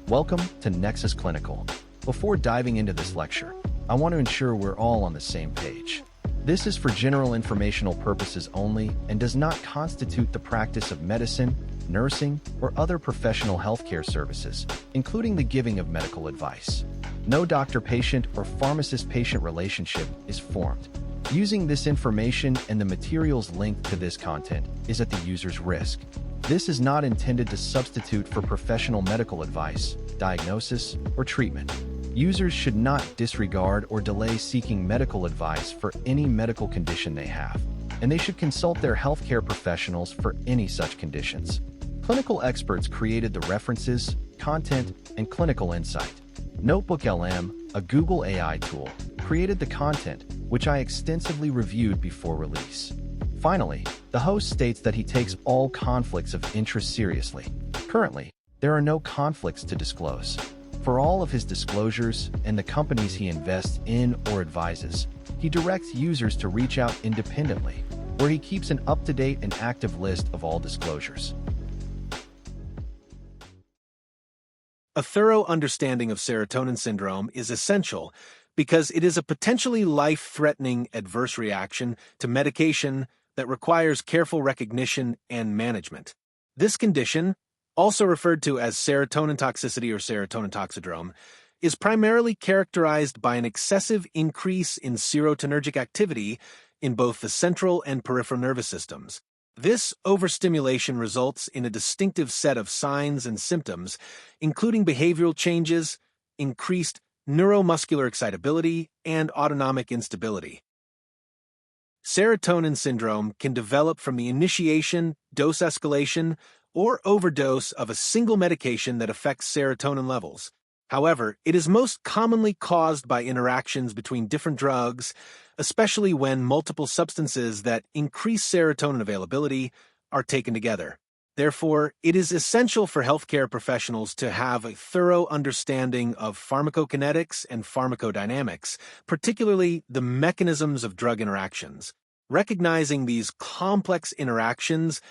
Welcome to Nexus Clinical. Before diving into this lecture, I want to ensure we're all on the same page. This is for general informational purposes only and does not constitute the practice of medicine, nursing, or other professional healthcare services, including the giving of medical advice. No doctor-patient or pharmacist-patient relationship is formed. Using this information and the materials linked to this content is at the user's risk. This is not intended to substitute for professional medical advice, diagnosis, or treatment. Users should not disregard or delay seeking medical advice for any medical condition they have, and they should consult their healthcare professionals for any such conditions. Clinical experts created the references, content, and clinical insight. NotebookLM, a Google AI tool, created the content, which I extensively reviewed before release. Finally, the host states that he takes all conflicts of interest seriously. Currently, there are no conflicts to disclose. For all of his disclosures and the companies he invests in or advises, he directs users to reach out independently, where he keeps an up-to-date and active list of all disclosures. A thorough understanding of serotonin syndrome is essential because it is a potentially life-threatening adverse reaction to medication that requires careful recognition and management. This condition, also referred to as serotonin toxicity or serotonin toxidrome, is primarily characterized by an excessive increase in serotonergic activity in both the central and peripheral nervous systems. This overstimulation results in a distinctive set of signs and symptoms, including behavioral changes, increased neuromuscular excitability, and autonomic instability. Serotonin syndrome can develop from the initiation, dose escalation, or overdose of a single medication that affects serotonin levels. However, it is most commonly caused by interactions between different drugs, especially when multiple substances that increase serotonin availability are taken together. Therefore, it is essential for healthcare professionals to have a thorough understanding of pharmacokinetics and pharmacodynamics, particularly the mechanisms of drug interactions. Recognizing these complex interactions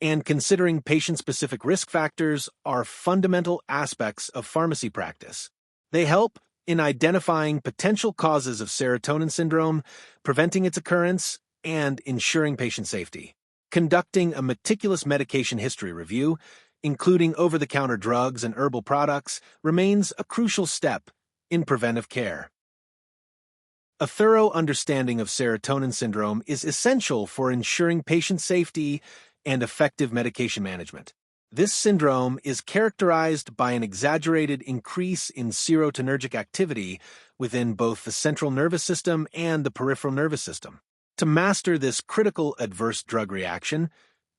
and considering patient-specific risk factors are fundamental aspects of pharmacy practice. They help in identifying potential causes of serotonin syndrome, preventing its occurrence, and ensuring patient safety. Conducting a meticulous medication history review, including over-the-counter drugs and herbal products, remains a crucial step in preventive care. A thorough understanding of serotonin syndrome is essential for ensuring patient safety and effective medication management. This syndrome is characterized by an exaggerated increase in serotonergic activity within both the central nervous system and the peripheral nervous system. To master this critical adverse drug reaction,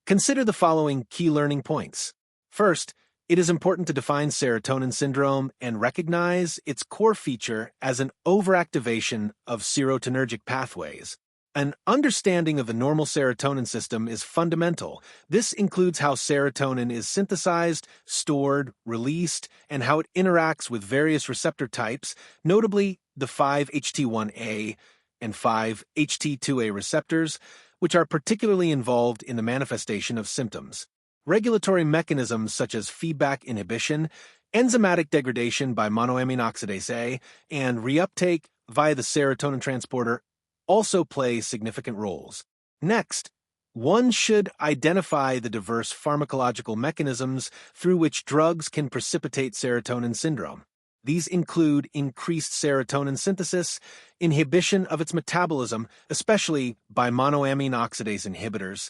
consider the following key learning points. First, it is important to define serotonin syndrome and recognize its core feature as an overactivation of serotonergic pathways. An understanding of the normal serotonin system is fundamental. This includes how serotonin is synthesized, stored, released, and how it interacts with various receptor types, notably the 5-HT1A and 5-HT2A receptors, which are particularly involved in the manifestation of symptoms. Regulatory mechanisms such as feedback inhibition, enzymatic degradation by monoamine oxidase A, and reuptake via the serotonin transporter also play significant roles. Next, one should identify the diverse pharmacological mechanisms through which drugs can precipitate serotonin syndrome. These include increased serotonin synthesis, inhibition of its metabolism, especially by monoamine oxidase inhibitors,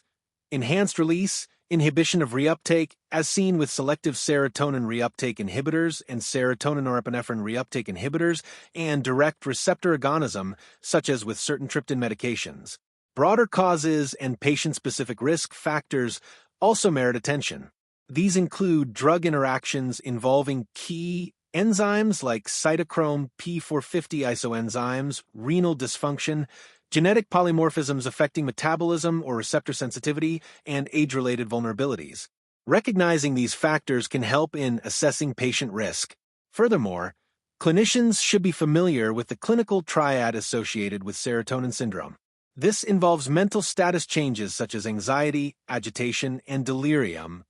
enhanced release, inhibition of reuptake, as seen with selective serotonin reuptake inhibitors and serotonin norepinephrine reuptake inhibitors, and direct receptor agonism, such as with certain triptan medications. Broader causes and patient-specific risk factors also merit attention. These include drug interactions involving key enzymes like cytochrome P450 isoenzymes, renal dysfunction, genetic polymorphisms affecting metabolism or receptor sensitivity, and age-related vulnerabilities. Recognizing these factors can help in assessing patient risk. Furthermore, clinicians should be familiar with the clinical triad associated with serotonin syndrome. This involves mental status changes such as anxiety, agitation, and delirium,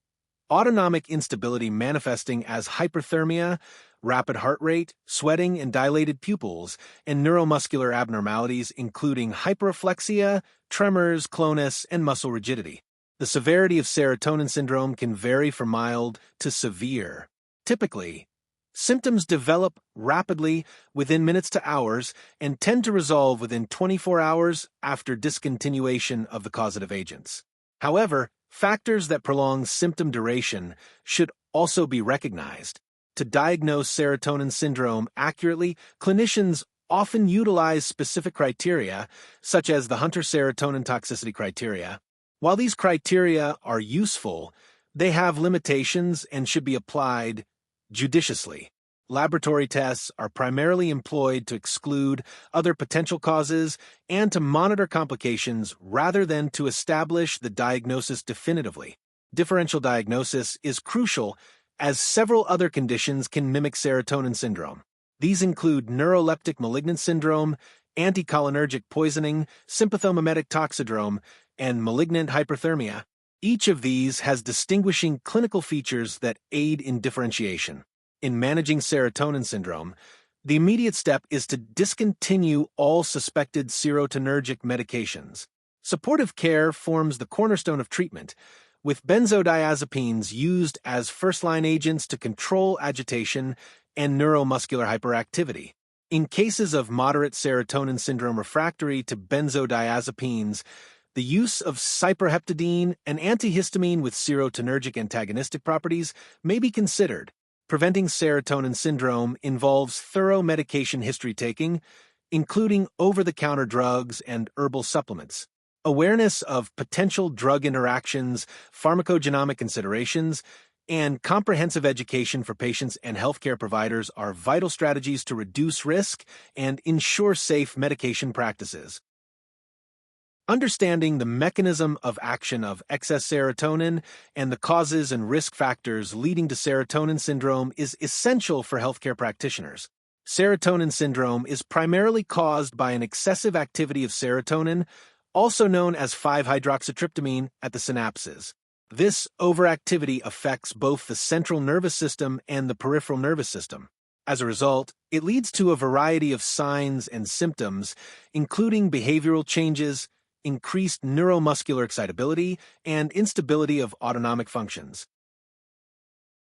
autonomic instability manifesting as hyperthermia, rapid heart rate, sweating and dilated pupils, and neuromuscular abnormalities including hyperreflexia, tremors, clonus, and muscle rigidity. The severity of serotonin syndrome can vary from mild to severe. Typically, symptoms develop rapidly within minutes to hours and tend to resolve within 24 hours after discontinuation of the causative agents. However, factors that prolong symptom duration should also be recognized. To diagnose serotonin syndrome accurately, clinicians often utilize specific criteria, such as the Hunter serotonin toxicity criteria. While these criteria are useful, they have limitations and should be applied judiciously. Laboratory tests are primarily employed to exclude other potential causes and to monitor complications rather than to establish the diagnosis definitively. Differential diagnosis is crucial as several other conditions can mimic serotonin syndrome. These include neuroleptic malignant syndrome, anticholinergic poisoning, sympathomimetic toxidrome, and malignant hyperthermia. Each of these has distinguishing clinical features that aid in differentiation. In managing serotonin syndrome, the immediate step is to discontinue all suspected serotonergic medications. Supportive care forms the cornerstone of treatment, with benzodiazepines used as first-line agents to control agitation and neuromuscular hyperactivity. In cases of moderate serotonin syndrome refractory to benzodiazepines, the use of cyperheptadine, an antihistamine with serotonergic antagonistic properties, may be considered. Preventing serotonin syndrome involves thorough medication history taking, including over-the-counter drugs and herbal supplements. Awareness of potential drug interactions, pharmacogenomic considerations, and comprehensive education for patients and healthcare providers are vital strategies to reduce risk and ensure safe medication practices. Understanding the mechanism of action of excess serotonin and the causes and risk factors leading to serotonin syndrome is essential for healthcare practitioners. Serotonin syndrome is primarily caused by an excessive activity of serotonin, also known as 5-hydroxytryptamine, at the synapses. This overactivity affects both the central nervous system and the peripheral nervous system. As a result, it leads to a variety of signs and symptoms, including behavioral changes, increased neuromuscular excitability, and instability of autonomic functions.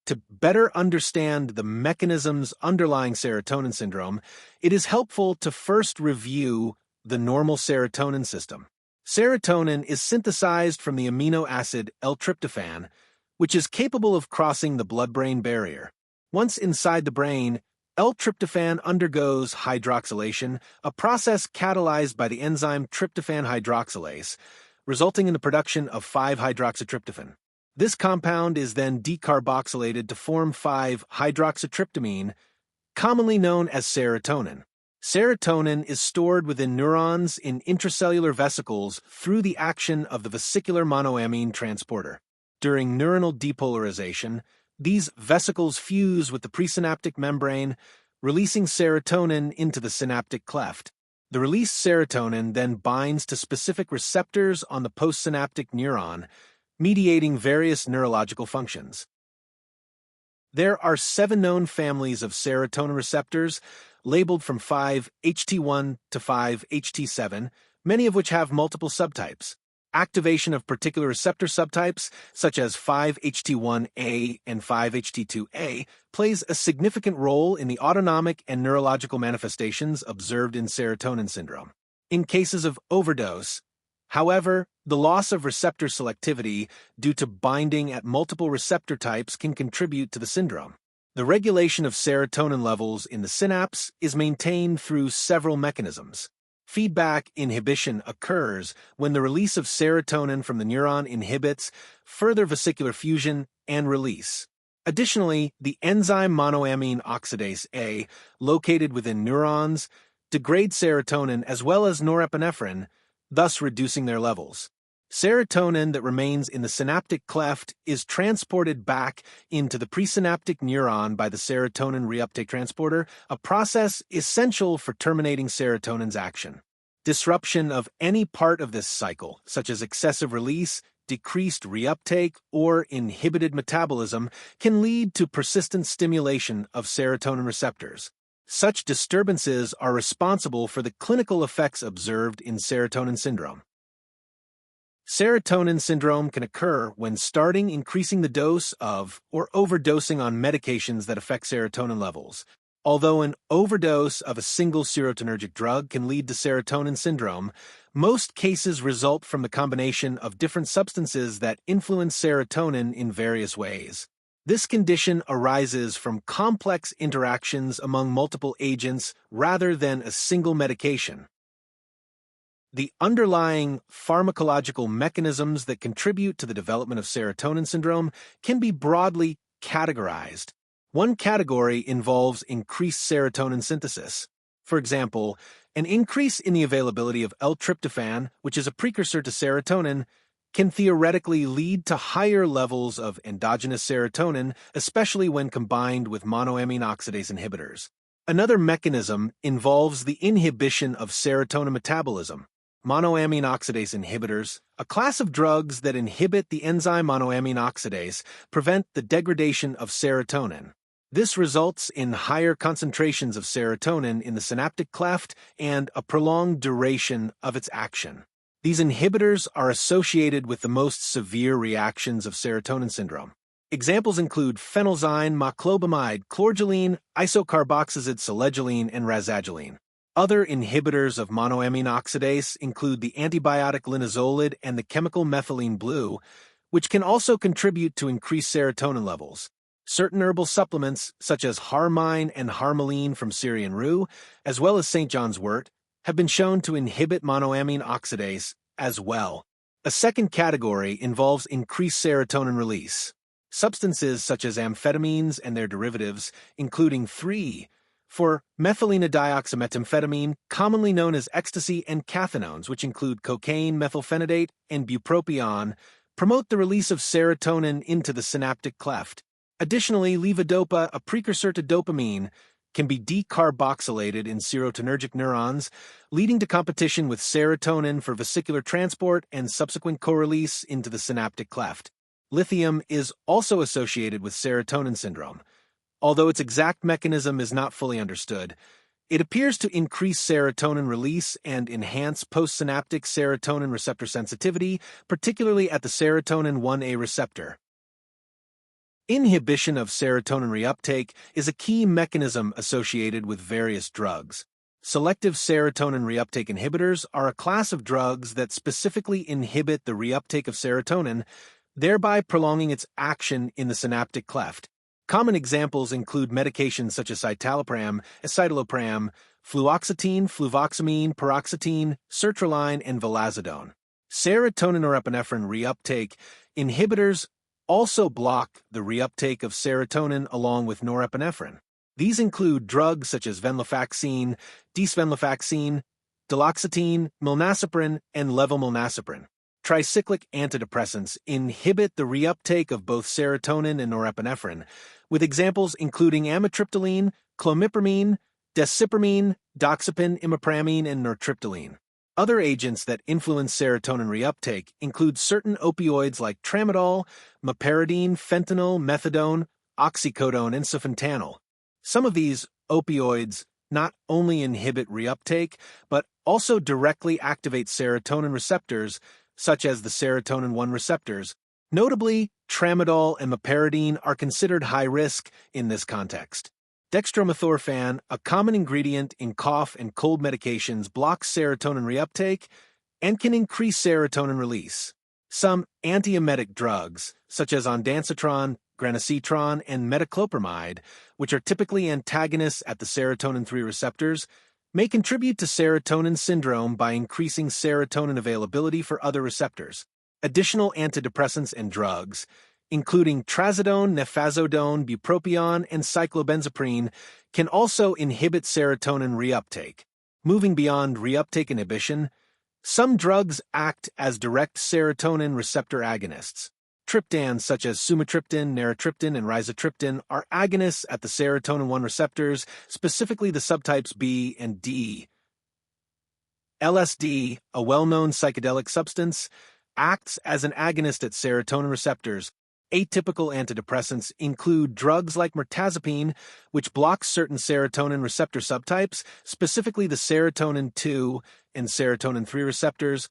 To better understand the mechanisms underlying serotonin syndrome, it is helpful to first review the normal serotonin system. Serotonin is synthesized from the amino acid L-tryptophan, which is capable of crossing the blood-brain barrier. Once inside the brain, L-tryptophan undergoes hydroxylation, a process catalyzed by the enzyme tryptophan hydroxylase, resulting in the production of 5-hydroxytryptophan. This compound is then decarboxylated to form 5-hydroxytryptamine, commonly known as serotonin. Serotonin is stored within neurons in intracellular vesicles through the action of the vesicular monoamine transporter. During neuronal depolarization, these vesicles fuse with the presynaptic membrane, releasing serotonin into the synaptic cleft. The released serotonin then binds to specific receptors on the postsynaptic neuron, mediating various neurological functions. There are 7 known families of serotonin receptors, labeled from 5-HT1 to 5-HT7, many of which have multiple subtypes. Activation of particular receptor subtypes, such as 5-HT1A and 5-HT2A, plays a significant role in the autonomic and neurological manifestations observed in serotonin syndrome. In cases of overdose, however, the loss of receptor selectivity due to binding at multiple receptor types can contribute to the syndrome. The regulation of serotonin levels in the synapse is maintained through several mechanisms. Feedback inhibition occurs when the release of serotonin from the neuron inhibits further vesicular fusion and release. Additionally, the enzyme monoamine oxidase A, located within neurons, degrades serotonin as well as norepinephrine, thus reducing their levels. Serotonin that remains in the synaptic cleft is transported back into the presynaptic neuron by the serotonin reuptake transporter, a process essential for terminating serotonin's action. Disruption of any part of this cycle, such as excessive release, decreased reuptake or inhibited metabolism can lead to persistent stimulation of serotonin receptors. Such disturbances are responsible for the clinical effects observed in serotonin syndrome. Serotonin syndrome can occur when increasing the dose of or overdosing on medications that affect serotonin levels. Although an overdose of a single serotonergic drug can lead to serotonin syndrome, most cases result from the combination of different substances that influence serotonin in various ways. This condition arises from complex interactions among multiple agents rather than a single medication. The underlying pharmacological mechanisms that contribute to the development of serotonin syndrome can be broadly categorized. One category involves increased serotonin synthesis. For example, an increase in the availability of L-tryptophan, which is a precursor to serotonin, can theoretically lead to higher levels of endogenous serotonin, especially when combined with monoamine oxidase inhibitors. Another mechanism involves the inhibition of serotonin metabolism. Monoamine oxidase inhibitors, a class of drugs that inhibit the enzyme monoamine oxidase, prevent the degradation of serotonin. This results in higher concentrations of serotonin in the synaptic cleft and a prolonged duration of its action. These inhibitors are associated with the most severe reactions of serotonin syndrome. Examples include phenylzyme, moclobamide, chlorgeline, isocarboxazid selegiline, and razagiline. Other inhibitors of monoamine oxidase include the antibiotic linezolid and the chemical methylene blue, which can also contribute to increased serotonin levels. Certain herbal supplements, such as harmine and harmaline from Syrian rue, as well as St. John's wort, have been shown to inhibit monoamine oxidase as well. A second category involves increased serotonin release. Substances such as amphetamines and their derivatives, including 4-methylenedioxymethamphetamine, commonly known as ecstasy, and cathinones, which include cocaine, methylphenidate, and bupropion, promote the release of serotonin into the synaptic cleft. Additionally, levodopa, a precursor to dopamine, can be decarboxylated in serotonergic neurons, leading to competition with serotonin for vesicular transport and subsequent co-release into the synaptic cleft. Lithium is also associated with serotonin syndrome. Although its exact mechanism is not fully understood, it appears to increase serotonin release and enhance postsynaptic serotonin receptor sensitivity, particularly at the serotonin 1A receptor. Inhibition of serotonin reuptake is a key mechanism associated with various drugs. Selective serotonin reuptake inhibitors are a class of drugs that specifically inhibit the reuptake of serotonin, thereby prolonging its action in the synaptic cleft. Common examples include medications such as citalopram, escitalopram, fluoxetine, fluvoxamine, paroxetine, sertraline, and vilazodone. Serotonin norepinephrine reuptake inhibitors also block the reuptake of serotonin along with norepinephrine. These include drugs such as venlafaxine, desvenlafaxine, duloxetine, milnacipran, and levomilnacipran. Tricyclic antidepressants inhibit the reuptake of both serotonin and norepinephrine, with examples including amitriptyline, clomipramine, desipramine, doxepin, imipramine, and nortriptyline. Other agents that influence serotonin reuptake include certain opioids like tramadol, meperidine, fentanyl, methadone, oxycodone, and sufentanil. Some of these opioids not only inhibit reuptake, but also directly activate serotonin receptors, such as the serotonin 1 receptors. Notably, tramadol and meperidine are considered high risk in this context. Dextromethorphan, a common ingredient in cough and cold medications, blocks serotonin reuptake and can increase serotonin release. Some antiemetic drugs, such as ondansetron, granisetron, and metoclopramide, which are typically antagonists at the serotonin 3 receptors, may contribute to serotonin syndrome by increasing serotonin availability for other receptors. Additional antidepressants and drugs, including trazodone, nefazodone, bupropion, and cyclobenzaprine, can also inhibit serotonin reuptake. Moving beyond reuptake inhibition, some drugs act as direct serotonin receptor agonists. Triptans such as sumatriptan, naratriptan, and rizatriptan are agonists at the serotonin 1 receptors, specifically the subtypes B and D. LSD, a well-known psychedelic substance, acts as an agonist at serotonin receptors. Atypical antidepressants include drugs like mirtazapine, which blocks certain serotonin receptor subtypes, specifically the serotonin 2 and serotonin 3 receptors,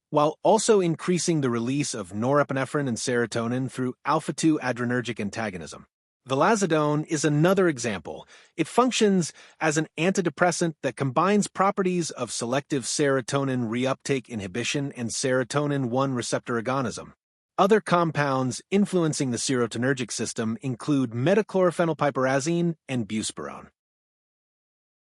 while also increasing the release of norepinephrine and serotonin through alpha-2 adrenergic antagonism. Vilazodone is another example. It functions as an antidepressant that combines properties of selective serotonin reuptake inhibition and serotonin 1 receptor agonism. Other compounds influencing the serotonergic system include metachlorophenylpiperazine and buspirone.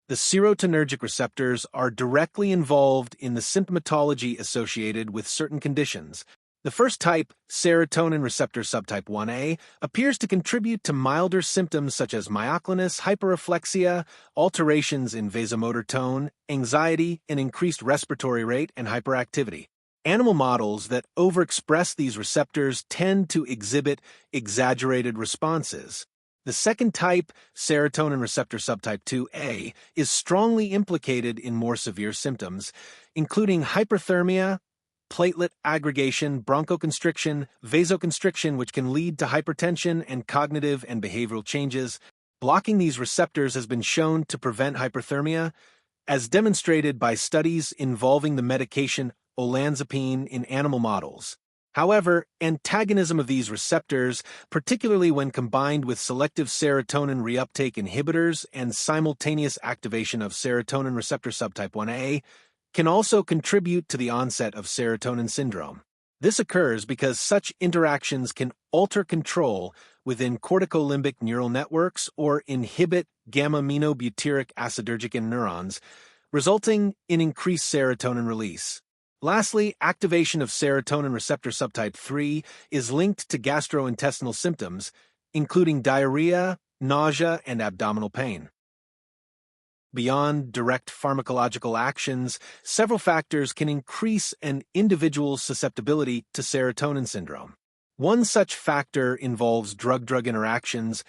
The serotonergic receptors are directly involved in the symptomatology associated with certain conditions. The first type, serotonin receptor subtype 1A, appears to contribute to milder symptoms such as myoclonus, hyperreflexia, alterations in vasomotor tone, anxiety, and increased respiratory rate and hyperactivity. Animal models that overexpress these receptors tend to exhibit exaggerated responses. The second type, serotonin receptor subtype 2A, is strongly implicated in more severe symptoms, including hyperthermia, platelet aggregation, bronchoconstriction, vasoconstriction, which can lead to hypertension and cognitive and behavioral changes. Blocking these receptors has been shown to prevent hyperthermia, as demonstrated by studies involving the medication olanzapine in animal models. However, antagonism of these receptors, particularly when combined with selective serotonin reuptake inhibitors and simultaneous activation of serotonin receptor subtype 1A, can also contribute to the onset of serotonin syndrome. This occurs because such interactions can alter control within corticolimbic neural networks or inhibit gamma-aminobutyric acidergic neurons, resulting in increased serotonin release. Lastly, activation of serotonin receptor subtype 3 is linked to gastrointestinal symptoms, including diarrhea, nausea, and abdominal pain. Beyond direct pharmacological actions, several factors can increase an individual's susceptibility to serotonin syndrome. One such factor involves drug-drug interactions,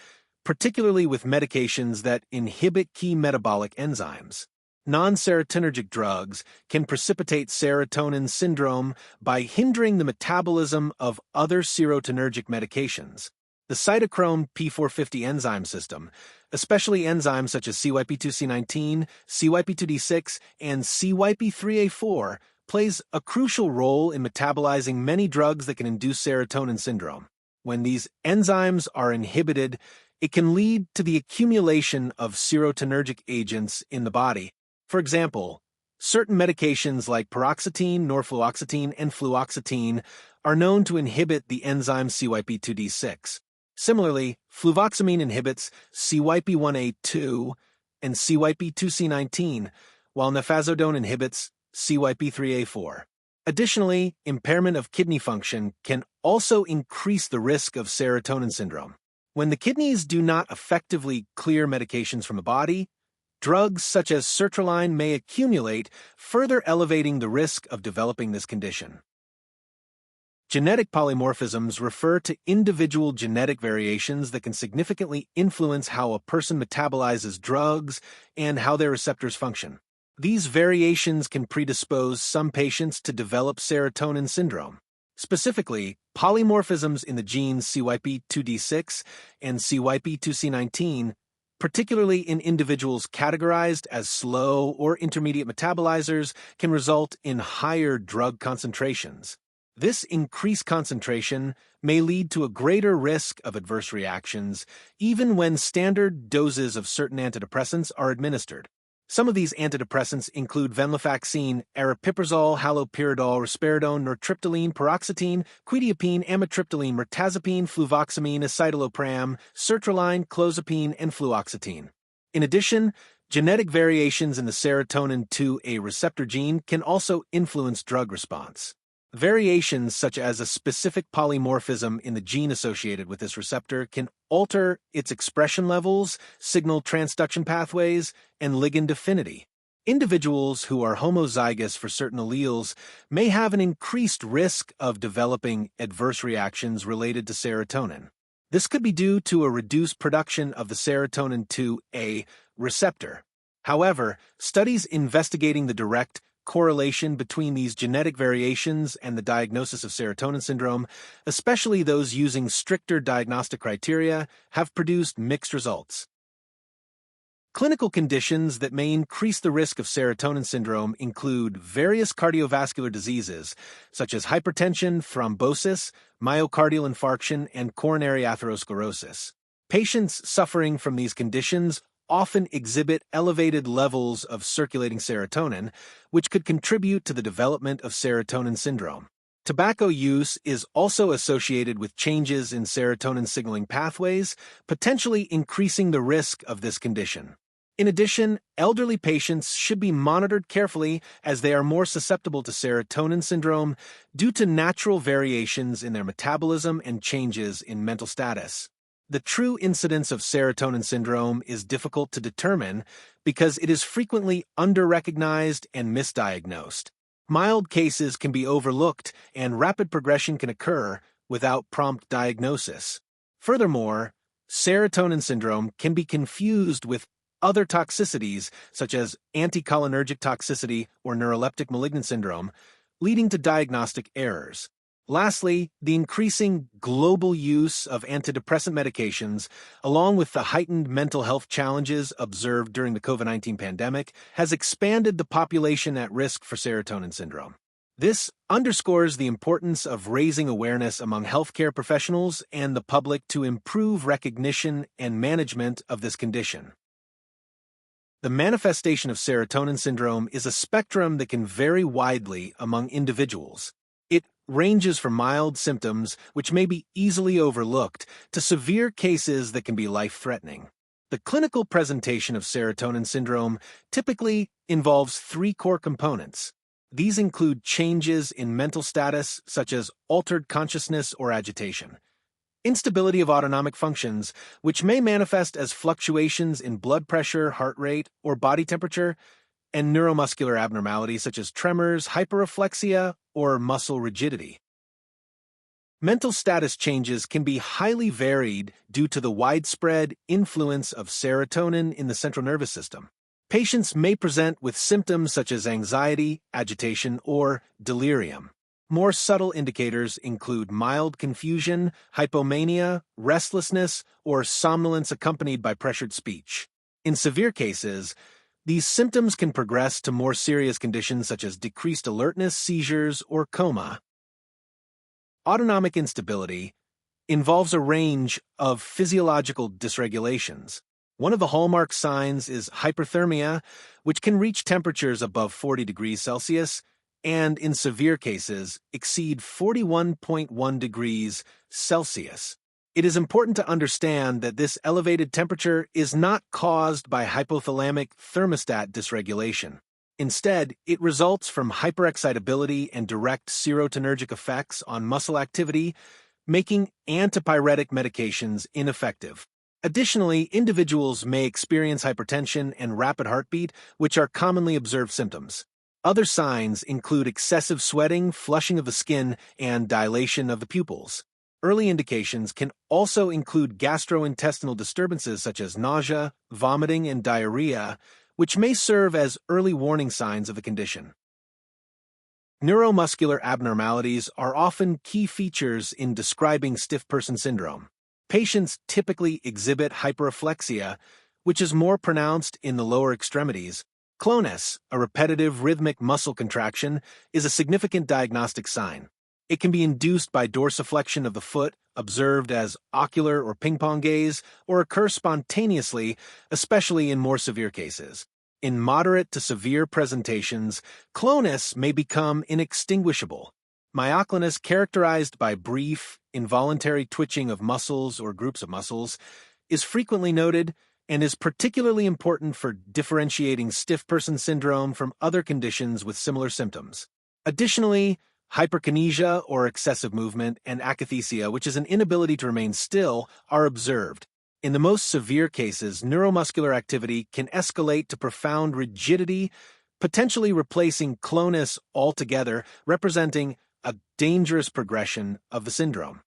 particularly with medications that inhibit key metabolic enzymes. Non-serotonergic drugs can precipitate serotonin syndrome by hindering the metabolism of other serotonergic medications. The cytochrome P450 enzyme system, especially enzymes such as CYP2C19, CYP2D6, and CYP3A4, plays a crucial role in metabolizing many drugs that can induce serotonin syndrome. When these enzymes are inhibited, it can lead to the accumulation of serotonergic agents in the body. For example, certain medications like paroxetine, norfluoxetine, and fluoxetine are known to inhibit the enzyme CYP2D6. Similarly, fluvoxamine inhibits CYP1A2 and CYP2C19, while nefazodone inhibits CYP3A4. Additionally, impairment of kidney function can also increase the risk of serotonin syndrome. When the kidneys do not effectively clear medications from the body, drugs such as sertraline may accumulate, further elevating the risk of developing this condition. Genetic polymorphisms refer to individual genetic variations that can significantly influence how a person metabolizes drugs and how their receptors function. These variations can predispose some patients to develop serotonin syndrome. Specifically, polymorphisms in the genes CYP2D6 and CYP2C19, particularly in individuals categorized as slow or intermediate metabolizers, can result in higher drug concentrations. This increased concentration may lead to a greater risk of adverse reactions, even when standard doses of certain antidepressants are administered. Some of these antidepressants include venlafaxine, aripiprazole, haloperidol, risperidone, nortriptyline, paroxetine, quetiapine, amitriptyline, mirtazapine, fluvoxamine, escitalopram, sertraline, clozapine, and fluoxetine. In addition, genetic variations in the serotonin 2A receptor gene can also influence drug response. Variations such as a specific polymorphism in the gene associated with this receptor can alter its expression levels, signal transduction pathways, and ligand affinity. Individuals who are homozygous for certain alleles may have an increased risk of developing adverse reactions related to serotonin. This could be due to a reduced production of the serotonin 2A receptor. However, studies investigating the direct correlation between these genetic variations and the diagnosis of serotonin syndrome, especially those using stricter diagnostic criteria, have produced mixed results. Clinical conditions that may increase the risk of serotonin syndrome include various cardiovascular diseases, such as hypertension, thrombosis, myocardial infarction, and coronary atherosclerosis. Patients suffering from these conditions often exhibit elevated levels of circulating serotonin, which could contribute to the development of serotonin syndrome. Tobacco use is also associated with changes in serotonin signaling pathways, potentially increasing the risk of this condition. In addition, elderly patients should be monitored carefully as they are more susceptible to serotonin syndrome due to natural variations in their metabolism and changes in mental status. The true incidence of serotonin syndrome is difficult to determine because it is frequently underrecognized and misdiagnosed. Mild cases can be overlooked and rapid progression can occur without prompt diagnosis. Furthermore, serotonin syndrome can be confused with other toxicities such as anticholinergic toxicity or neuroleptic malignant syndrome, leading to diagnostic errors. Lastly, the increasing global use of antidepressant medications, along with the heightened mental health challenges observed during the COVID-19 pandemic, has expanded the population at risk for serotonin syndrome. This underscores the importance of raising awareness among healthcare professionals and the public to improve recognition and management of this condition. The manifestation of serotonin syndrome is a spectrum that can vary widely among individuals. It ranges from mild symptoms, which may be easily overlooked, to severe cases that can be life-threatening. The clinical presentation of serotonin syndrome typically involves three core components. These include changes in mental status, such as altered consciousness or agitation, instability of autonomic functions, which may manifest as fluctuations in blood pressure, heart rate, or body temperature, and neuromuscular abnormalities such as tremors, hyperreflexia, or muscle rigidity. Mental status changes can be highly varied due to the widespread influence of serotonin in the central nervous system. Patients may present with symptoms such as anxiety, agitation, or delirium. More subtle indicators include mild confusion, hypomania, restlessness, or somnolence accompanied by pressured speech. In severe cases, these symptoms can progress to more serious conditions such as decreased alertness, seizures, or coma. Autonomic instability involves a range of physiological dysregulations. One of the hallmark signs is hyperthermia, which can reach temperatures above 40 degrees Celsius and, in severe cases, exceed 41.1 degrees Celsius. It is important to understand that this elevated temperature is not caused by hypothalamic thermostat dysregulation. Instead, it results from hyperexcitability and direct serotonergic effects on muscle activity, making antipyretic medications ineffective. Additionally, individuals may experience hypertension and rapid heartbeat, which are commonly observed symptoms. Other signs include excessive sweating, flushing of the skin, and dilation of the pupils. Early indications can also include gastrointestinal disturbances such as nausea, vomiting, and diarrhea, which may serve as early warning signs of the condition. Neuromuscular abnormalities are often key features in describing stiff person syndrome. Patients typically exhibit hyperreflexia, which is more pronounced in the lower extremities. Clonus, a repetitive rhythmic muscle contraction, is a significant diagnostic sign. It can be induced by dorsiflexion of the foot, observed as ocular or ping-pong gaze, or occur spontaneously, especially in more severe cases. In moderate to severe presentations, clonus may become inextinguishable. Myoclonus, characterized by brief, involuntary twitching of muscles or groups of muscles, is frequently noted and is particularly important for differentiating stiff person syndrome from other conditions with similar symptoms. Additionally, hyperkinesia or excessive movement and akathisia, which is an inability to remain still, are observed. In the most severe cases, neuromuscular activity can escalate to profound rigidity, potentially replacing clonus altogether, representing a dangerous progression of the syndrome.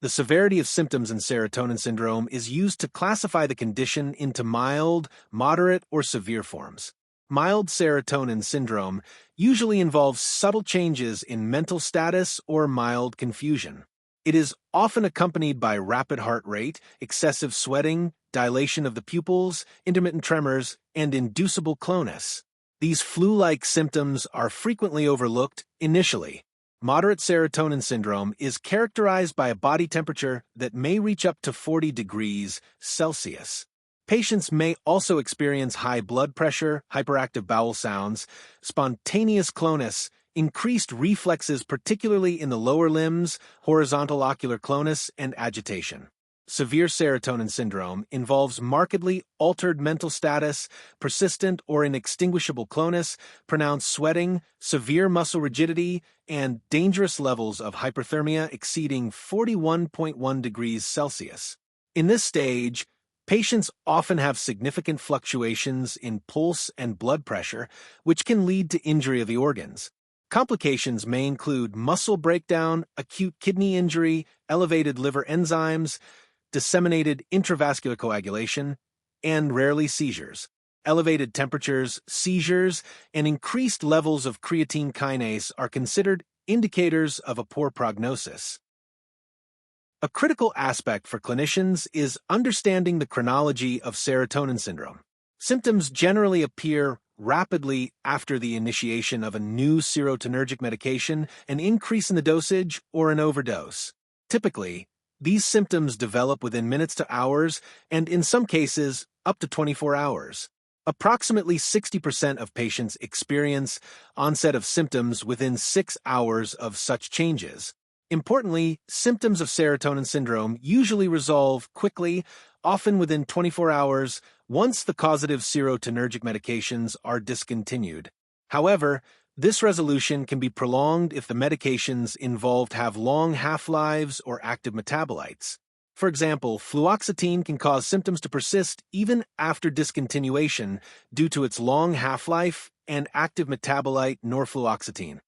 The severity of symptoms in serotonin syndrome is used to classify the condition into mild, moderate, or severe forms. Mild serotonin syndrome usually involves subtle changes in mental status or mild confusion. It is often accompanied by rapid heart rate, excessive sweating, dilation of the pupils, intermittent tremors, and inducible clonus. These flu-like symptoms are frequently overlooked initially. Moderate serotonin syndrome is characterized by a body temperature that may reach up to 40 degrees Celsius. Patients may also experience high blood pressure, hyperactive bowel sounds, spontaneous clonus, increased reflexes particularly in the lower limbs, horizontal ocular clonus, and agitation. Severe serotonin syndrome involves markedly altered mental status, persistent or inextinguishable clonus, pronounced sweating, severe muscle rigidity, and dangerous levels of hyperthermia exceeding 41.1 degrees Celsius. In this stage, patients often have significant fluctuations in pulse and blood pressure, which can lead to injury of the organs. Complications may include muscle breakdown, acute kidney injury, elevated liver enzymes, disseminated intravascular coagulation, and rarely seizures. Elevated temperatures, seizures, and increased levels of creatine kinase are considered indicators of a poor prognosis. A critical aspect for clinicians is understanding the chronology of serotonin syndrome. Symptoms generally appear rapidly after the initiation of a new serotonergic medication, an increase in the dosage, or an overdose. Typically, these symptoms develop within minutes to hours, and in some cases, up to 24 hours. Approximately 60% of patients experience onset of symptoms within 6 hours of such changes. Importantly, symptoms of serotonin syndrome usually resolve quickly, often within 24 hours, once the causative serotonergic medications are discontinued. However, this resolution can be prolonged if the medications involved have long half-lives or active metabolites. For example, fluoxetine can cause symptoms to persist even after discontinuation due to its long half-life and active metabolite norfluoxetine.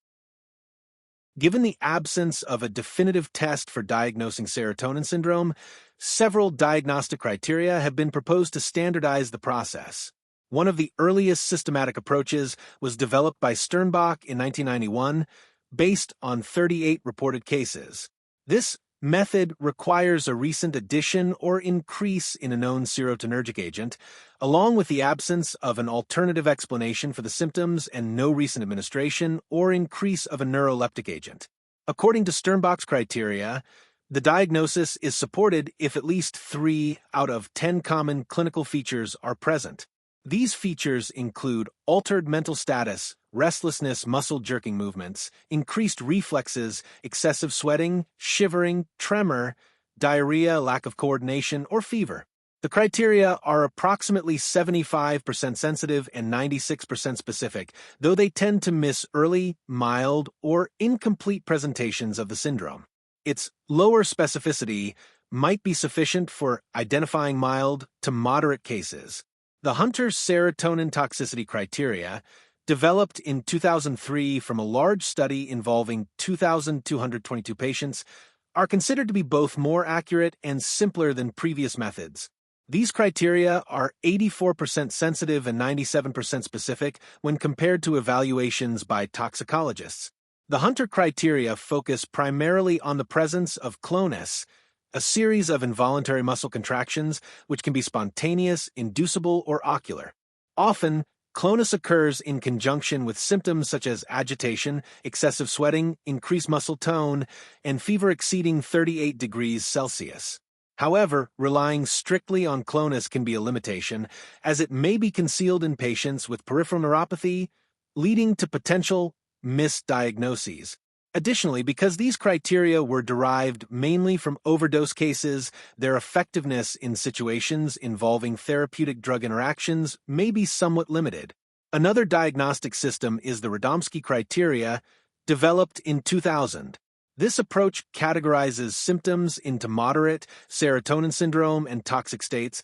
Given the absence of a definitive test for diagnosing serotonin syndrome, several diagnostic criteria have been proposed to standardize the process. One of the earliest systematic approaches was developed by Sternbach in 1991, based on 38 reported cases. This method requires a recent addition or increase in a known serotonergic agent, along with the absence of an alternative explanation for the symptoms and no recent administration or increase of a neuroleptic agent. According to Sternbach's criteria, the diagnosis is supported if at least 3 out of 10 common clinical features are present. These features include altered mental status, restlessness, muscle jerking movements, increased reflexes, excessive sweating, shivering, tremor, diarrhea, lack of coordination, or fever. The criteria are approximately 75% sensitive and 96% specific, though they tend to miss early, mild, or incomplete presentations of the syndrome. Its lower specificity might be sufficient for identifying mild to moderate cases. The Hunter serotonin toxicity criteria, developed in 2003 from a large study involving 2,222 patients, are considered to be both more accurate and simpler than previous methods. These criteria are 84% sensitive and 97% specific when compared to evaluations by toxicologists. The Hunter criteria focus primarily on the presence of clonus, a series of involuntary muscle contractions which can be spontaneous, inducible, or ocular. Often, clonus occurs in conjunction with symptoms such as agitation, excessive sweating, increased muscle tone, and fever exceeding 38 degrees Celsius. However, relying strictly on clonus can be a limitation, as it may be concealed in patients with peripheral neuropathy, leading to potential misdiagnoses. Additionally, because these criteria were derived mainly from overdose cases, their effectiveness in situations involving therapeutic drug interactions may be somewhat limited. Another diagnostic system is the Radomski criteria, developed in 2000. This approach categorizes symptoms into moderate, serotonin syndrome, and toxic states,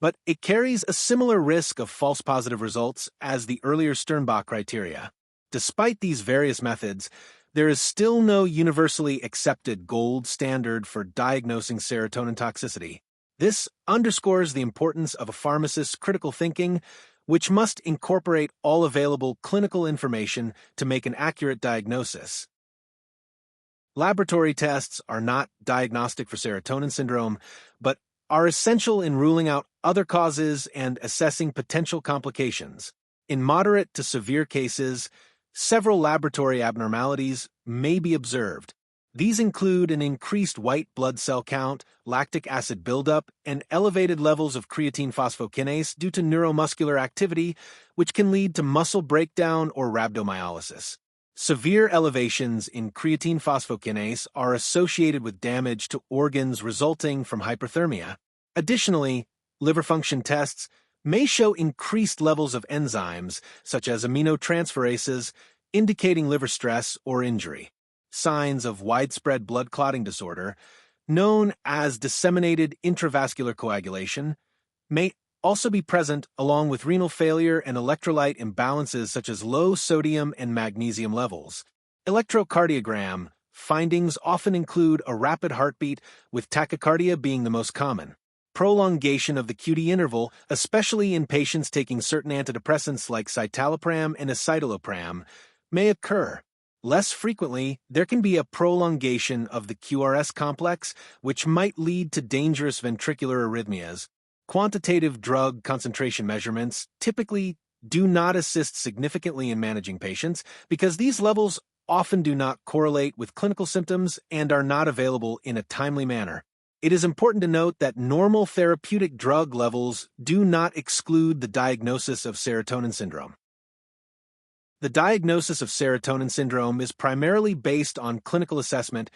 but it carries a similar risk of false positive results as the earlier Sternbach criteria. Despite these various methods, there is still no universally accepted gold standard for diagnosing serotonin toxicity. This underscores the importance of a pharmacist's critical thinking which must incorporate all available clinical information to make an accurate diagnosis. Laboratory tests are not diagnostic for serotonin syndrome, but are essential in ruling out other causes and assessing potential complications. In moderate to severe cases, several laboratory abnormalities may be observed. These include an increased white blood cell count, lactic acid buildup, and elevated levels of creatine phosphokinase due to neuromuscular activity, which can lead to muscle breakdown or rhabdomyolysis. Severe elevations in creatine phosphokinase are associated with damage to organs resulting from hyperthermia. Additionally, liver function tests may show increased levels of enzymes, such as aminotransferases, indicating liver stress or injury. Signs of widespread blood clotting disorder, known as disseminated intravascular coagulation, may also be present along with renal failure and electrolyte imbalances such as low sodium and magnesium levels. Electrocardiogram findings often include a rapid heartbeat, with tachycardia being the most common. Prolongation of the QT interval, especially in patients taking certain antidepressants like citalopram and escitalopram, may occur. Less frequently, there can be a prolongation of the QRS complex, which might lead to dangerous ventricular arrhythmias. Quantitative drug concentration measurements typically do not assist significantly in managing patients because these levels often do not correlate with clinical symptoms and are not available in a timely manner. It is important to note that normal therapeutic drug levels do not exclude the diagnosis of serotonin syndrome. The diagnosis of serotonin syndrome is primarily based on clinical assessment,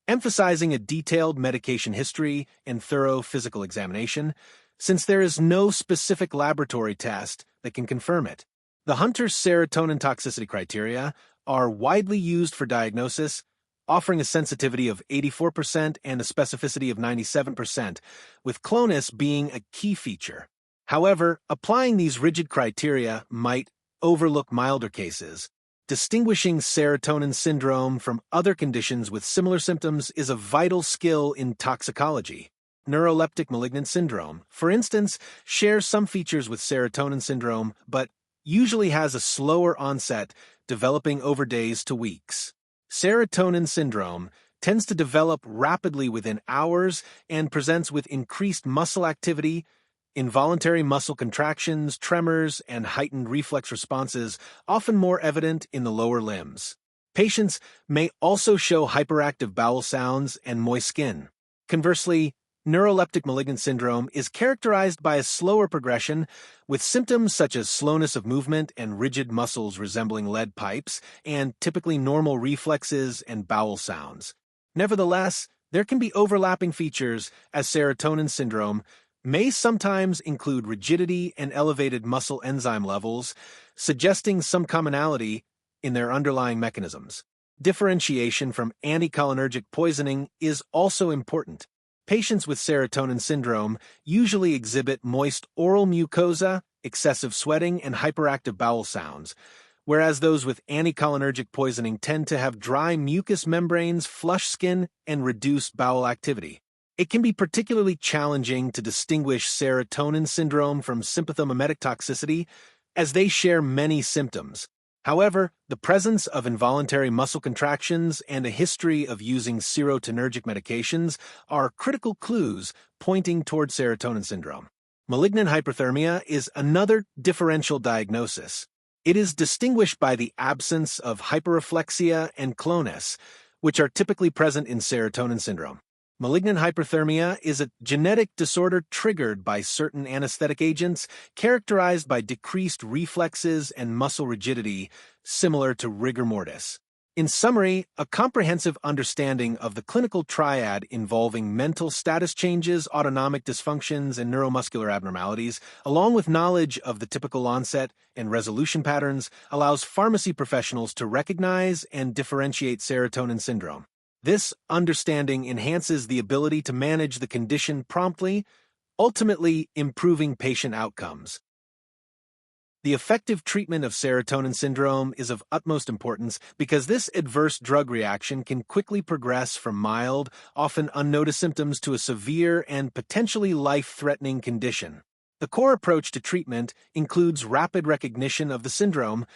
emphasizing a detailed medication history and thorough physical examination, since there is no specific laboratory test that can confirm it. The Hunter's serotonin toxicity criteria are widely used for diagnosis, offering a sensitivity of 84% and a specificity of 97%, with clonus being a key feature. However, applying these rigid criteria might overlook milder cases. Distinguishing serotonin syndrome from other conditions with similar symptoms is a vital skill in toxicology. Neuroleptic malignant syndrome, for instance, shares some features with serotonin syndrome, but usually has a slower onset, developing over days to weeks. Serotonin syndrome tends to develop rapidly within hours and presents with increased muscle activity, involuntary muscle contractions, tremors, and heightened reflex responses, often more evident in the lower limbs. Patients may also show hyperactive bowel sounds and moist skin. Conversely, neuroleptic malignant syndrome is characterized by a slower progression, with symptoms such as slowness of movement and rigid muscles resembling lead pipes, and typically normal reflexes and bowel sounds. Nevertheless, there can be overlapping features, as serotonin syndrome may sometimes include rigidity and elevated muscle enzyme levels, suggesting some commonality in their underlying mechanisms. Differentiation from anticholinergic poisoning is also important. Patients with serotonin syndrome usually exhibit moist oral mucosa, excessive sweating, and hyperactive bowel sounds, whereas those with anticholinergic poisoning tend to have dry mucous membranes, flush skin, and reduced bowel activity. It can be particularly challenging to distinguish serotonin syndrome from sympathomimetic toxicity, as they share many symptoms. However, the presence of involuntary muscle contractions and a history of using serotonergic medications are critical clues pointing toward serotonin syndrome. Malignant hyperthermia is another differential diagnosis. It is distinguished by the absence of hyperreflexia and clonus, which are typically present in serotonin syndrome. Malignant hyperthermia is a genetic disorder triggered by certain anesthetic agents characterized by decreased reflexes and muscle rigidity, similar to rigor mortis. In summary, a comprehensive understanding of the clinical triad involving mental status changes, autonomic dysfunctions, and neuromuscular abnormalities, along with knowledge of the typical onset and resolution patterns, allows pharmacy professionals to recognize and differentiate serotonin syndrome. This understanding enhances the ability to manage the condition promptly, ultimately improving patient outcomes. The effective treatment of serotonin syndrome is of utmost importance because this adverse drug reaction can quickly progress from mild, often unnoticed symptoms to a severe and potentially life-threatening condition. The core approach to treatment includes rapid recognition of the syndrome,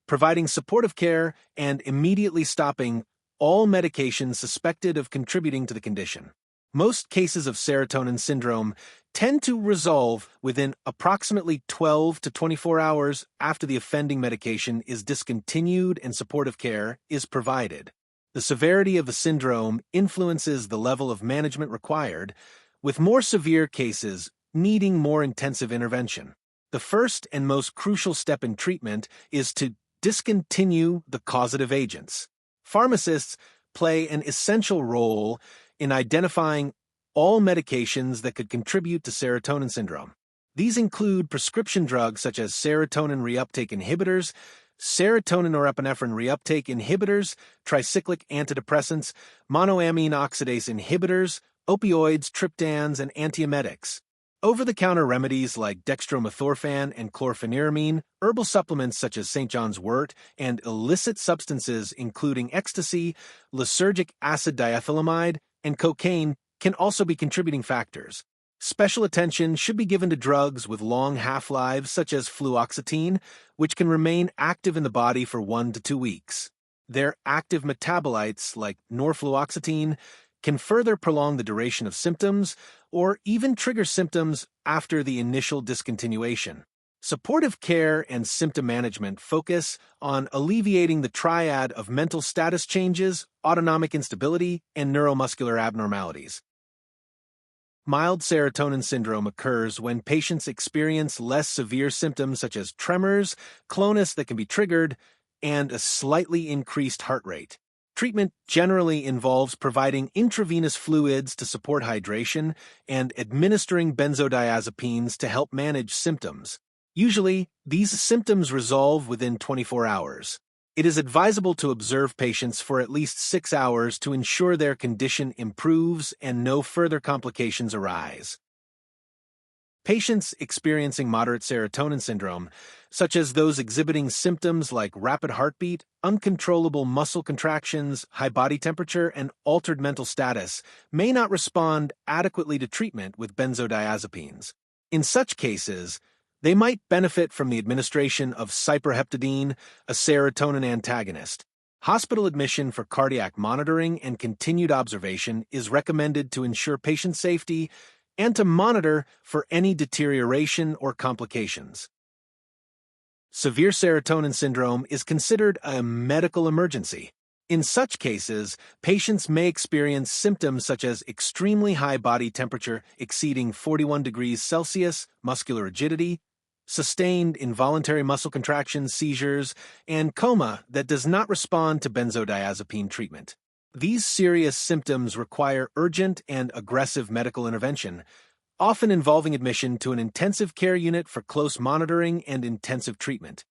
providing supportive care, and immediately stopping all medications suspected of contributing to the condition. Most cases of serotonin syndrome tend to resolve within approximately 12 to 24 hours after the offending medication is discontinued and supportive care is provided. The severity of the syndrome influences the level of management required, with more severe cases needing more intensive intervention. The first and most crucial step in treatment is to discontinue the causative agents. Pharmacists play an essential role in identifying all medications that could contribute to serotonin syndrome. These include prescription drugs such as serotonin reuptake inhibitors, serotonin norepinephrine reuptake inhibitors, tricyclic antidepressants, monoamine oxidase inhibitors, opioids, triptans, and antiemetics. Over-the-counter remedies like dextromethorphan and chlorpheniramine, herbal supplements such as St. John's wort, and illicit substances including ecstasy, lysergic acid diethylamide, and cocaine can also be contributing factors. Special attention should be given to drugs with long half-lives such as fluoxetine, which can remain active in the body for 1 to 2 weeks. Their active metabolites like norfluoxetine can further prolong the duration of symptoms or even trigger symptoms after the initial discontinuation. Supportive care and symptom management focus on alleviating the triad of mental status changes, autonomic instability, and neuromuscular abnormalities. Mild serotonin syndrome occurs when patients experience less severe symptoms such as tremors, clonus that can be triggered, and a slightly increased heart rate. Treatment generally involves providing intravenous fluids to support hydration and administering benzodiazepines to help manage symptoms. Usually, these symptoms resolve within 24 hours. It is advisable to observe patients for at least 6 hours to ensure their condition improves and no further complications arise. Patients experiencing moderate serotonin syndrome, such as those exhibiting symptoms like rapid heartbeat, uncontrollable muscle contractions, high body temperature, and altered mental status, may not respond adequately to treatment with benzodiazepines. In such cases, they might benefit from the administration of cyproheptadine, a serotonin antagonist. Hospital admission for cardiac monitoring and continued observation is recommended to ensure patient safety and to monitor for any deterioration or complications. Severe serotonin syndrome is considered a medical emergency. In such cases, patients may experience symptoms such as extremely high body temperature exceeding 41 degrees Celsius, muscular rigidity, sustained involuntary muscle contractions, seizures, and coma that does not respond to benzodiazepine treatment. These serious symptoms require urgent and aggressive medical intervention, often involving admission to an intensive care unit for close monitoring and intensive treatment.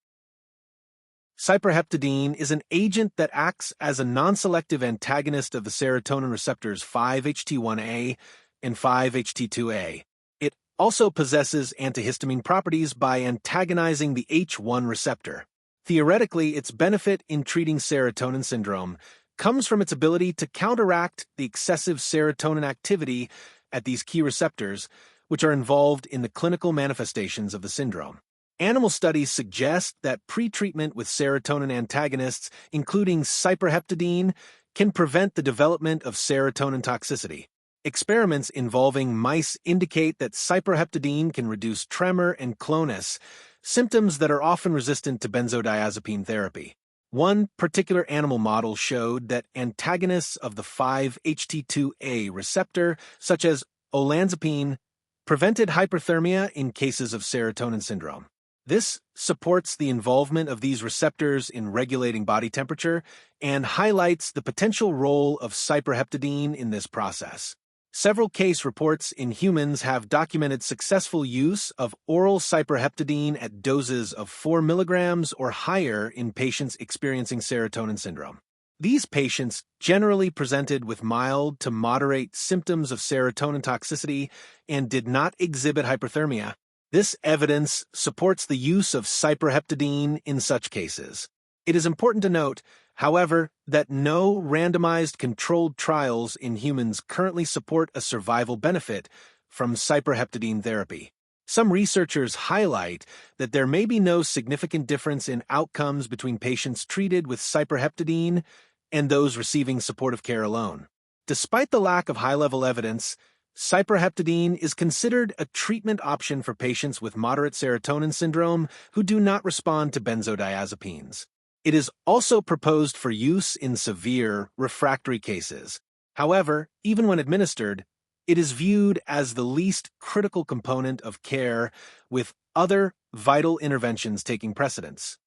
Cyproheptadine is an agent that acts as a non-selective antagonist of the serotonin receptors 5-HT1A and 5-HT2A. It also possesses antihistamine properties by antagonizing the H1 receptor. Theoretically, its benefit in treating serotonin syndrome comes from its ability to counteract the excessive serotonin activity at these key receptors, which are involved in the clinical manifestations of the syndrome. Animal studies suggest that pretreatment with serotonin antagonists, including cyproheptadine, can prevent the development of serotonin toxicity. Experiments involving mice indicate that cyproheptadine can reduce tremor and clonus, symptoms that are often resistant to benzodiazepine therapy. One particular animal model showed that antagonists of the 5-HT2A receptor, such as olanzapine, prevented hyperthermia in cases of serotonin syndrome. This supports the involvement of these receptors in regulating body temperature and highlights the potential role of cyproheptadine in this process. Several case reports in humans have documented successful use of oral cyproheptadine at doses of 4 milligrams or higher in patients experiencing serotonin syndrome. These patients generally presented with mild to moderate symptoms of serotonin toxicity and did not exhibit hyperthermia. This evidence supports the use of cyproheptadine in such cases. It is important to note, however, that no randomized controlled trials in humans currently support a survival benefit from cyproheptadine therapy. Some researchers highlight that there may be no significant difference in outcomes between patients treated with cyperheptadine and those receiving supportive care alone. Despite the lack of high-level evidence, cyperheptadine is considered a treatment option for patients with moderate serotonin syndrome who do not respond to benzodiazepines. It is also proposed for use in severe, refractory cases. However, even when administered, it is viewed as the least critical component of care, with other vital interventions taking precedence.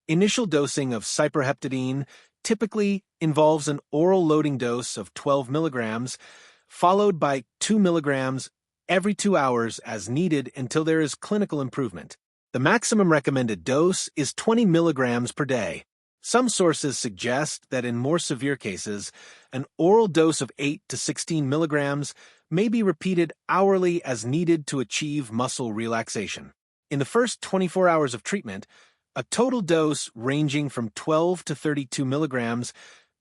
Initial dosing of cyperheptadine typically involves an oral loading dose of 12 milligrams, followed by 2 milligrams every 2 hours as needed until there is clinical improvement. The maximum recommended dose is 20 milligrams per day. Some sources suggest that in more severe cases, an oral dose of 8 to 16 milligrams may be repeated hourly as needed to achieve muscle relaxation. In the first 24 hours of treatment, a total dose ranging from 12 to 32 milligrams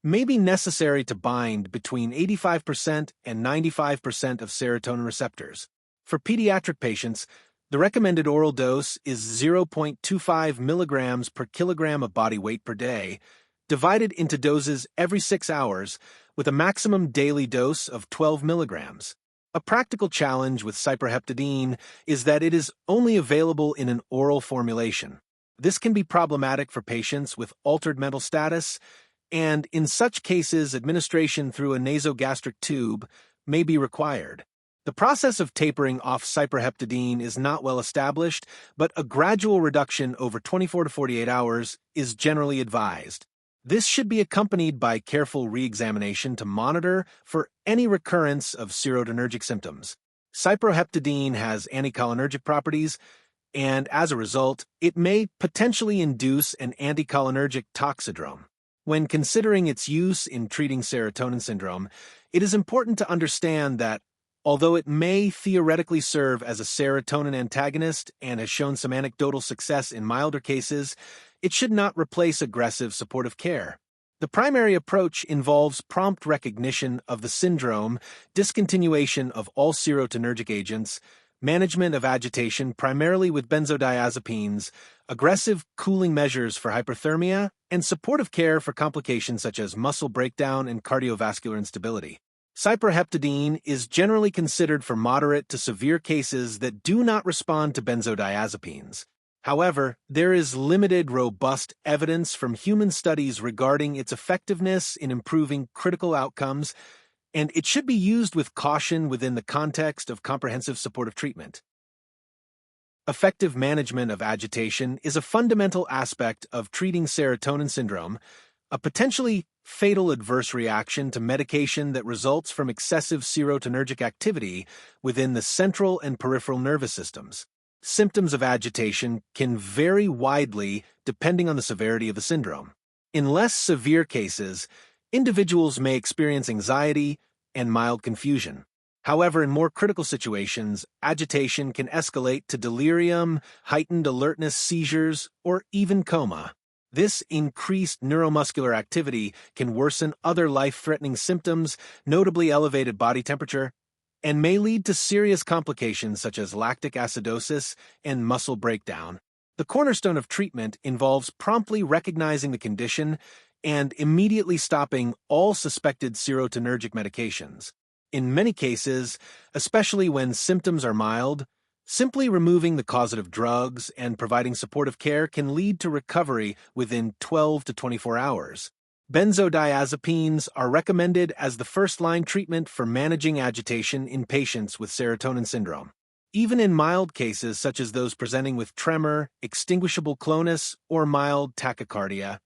may be necessary to bind between 85% and 95% of serotonin receptors. For pediatric patients, the recommended oral dose is 0.25 milligrams per kilogram of body weight per day, divided into doses every 6 hours, with a maximum daily dose of 12 milligrams. A practical challenge with cyperheptadine is that it is only available in an oral formulation. This can be problematic for patients with altered mental status, and in such cases, administration through a nasogastric tube may be required. The process of tapering off cyperheptadine is not well established, but a gradual reduction over 24 to 48 hours is generally advised. This should be accompanied by careful re-examination to monitor for any recurrence of serotonergic symptoms. Cyperheptadine has anticholinergic properties, and as a result, it may potentially induce an anticholinergic toxidrome. When considering its use in treating serotonin syndrome, it is important to understand that although it may theoretically serve as a serotonin antagonist and has shown some anecdotal success in milder cases, it should not replace aggressive supportive care. The primary approach involves prompt recognition of the syndrome, discontinuation of all serotonergic agents, management of agitation primarily with benzodiazepines, aggressive cooling measures for hyperthermia, and supportive care for complications such as muscle breakdown and cardiovascular instability. Cyperheptadine is generally considered for moderate to severe cases that do not respond to benzodiazepines. However, there is limited robust evidence from human studies regarding its effectiveness in improving critical outcomes, and it should be used with caution within the context of comprehensive supportive treatment. Effective management of agitation is a fundamental aspect of treating serotonin syndrome, a potentially fatal adverse reaction to medication that results from excessive serotonergic activity within the central and peripheral nervous systems. Symptoms of agitation can vary widely depending on the severity of the syndrome. In less severe cases, individuals may experience anxiety and mild confusion. However, in more critical situations, agitation can escalate to delirium, heightened alertness, seizures, or even coma. This increased neuromuscular activity can worsen other life-threatening symptoms, notably elevated body temperature, and may lead to serious complications such as lactic acidosis and muscle breakdown. The cornerstone of treatment involves promptly recognizing the condition and immediately stopping all suspected serotonergic medications. In many cases, especially when symptoms are mild, simply removing the causative drugs and providing supportive care can lead to recovery within 12 to 24 hours. Benzodiazepines are recommended as the first-line treatment for managing agitation in patients with serotonin syndrome. Even in mild cases such as those presenting with tremor, extinguishable clonus, or mild tachycardia,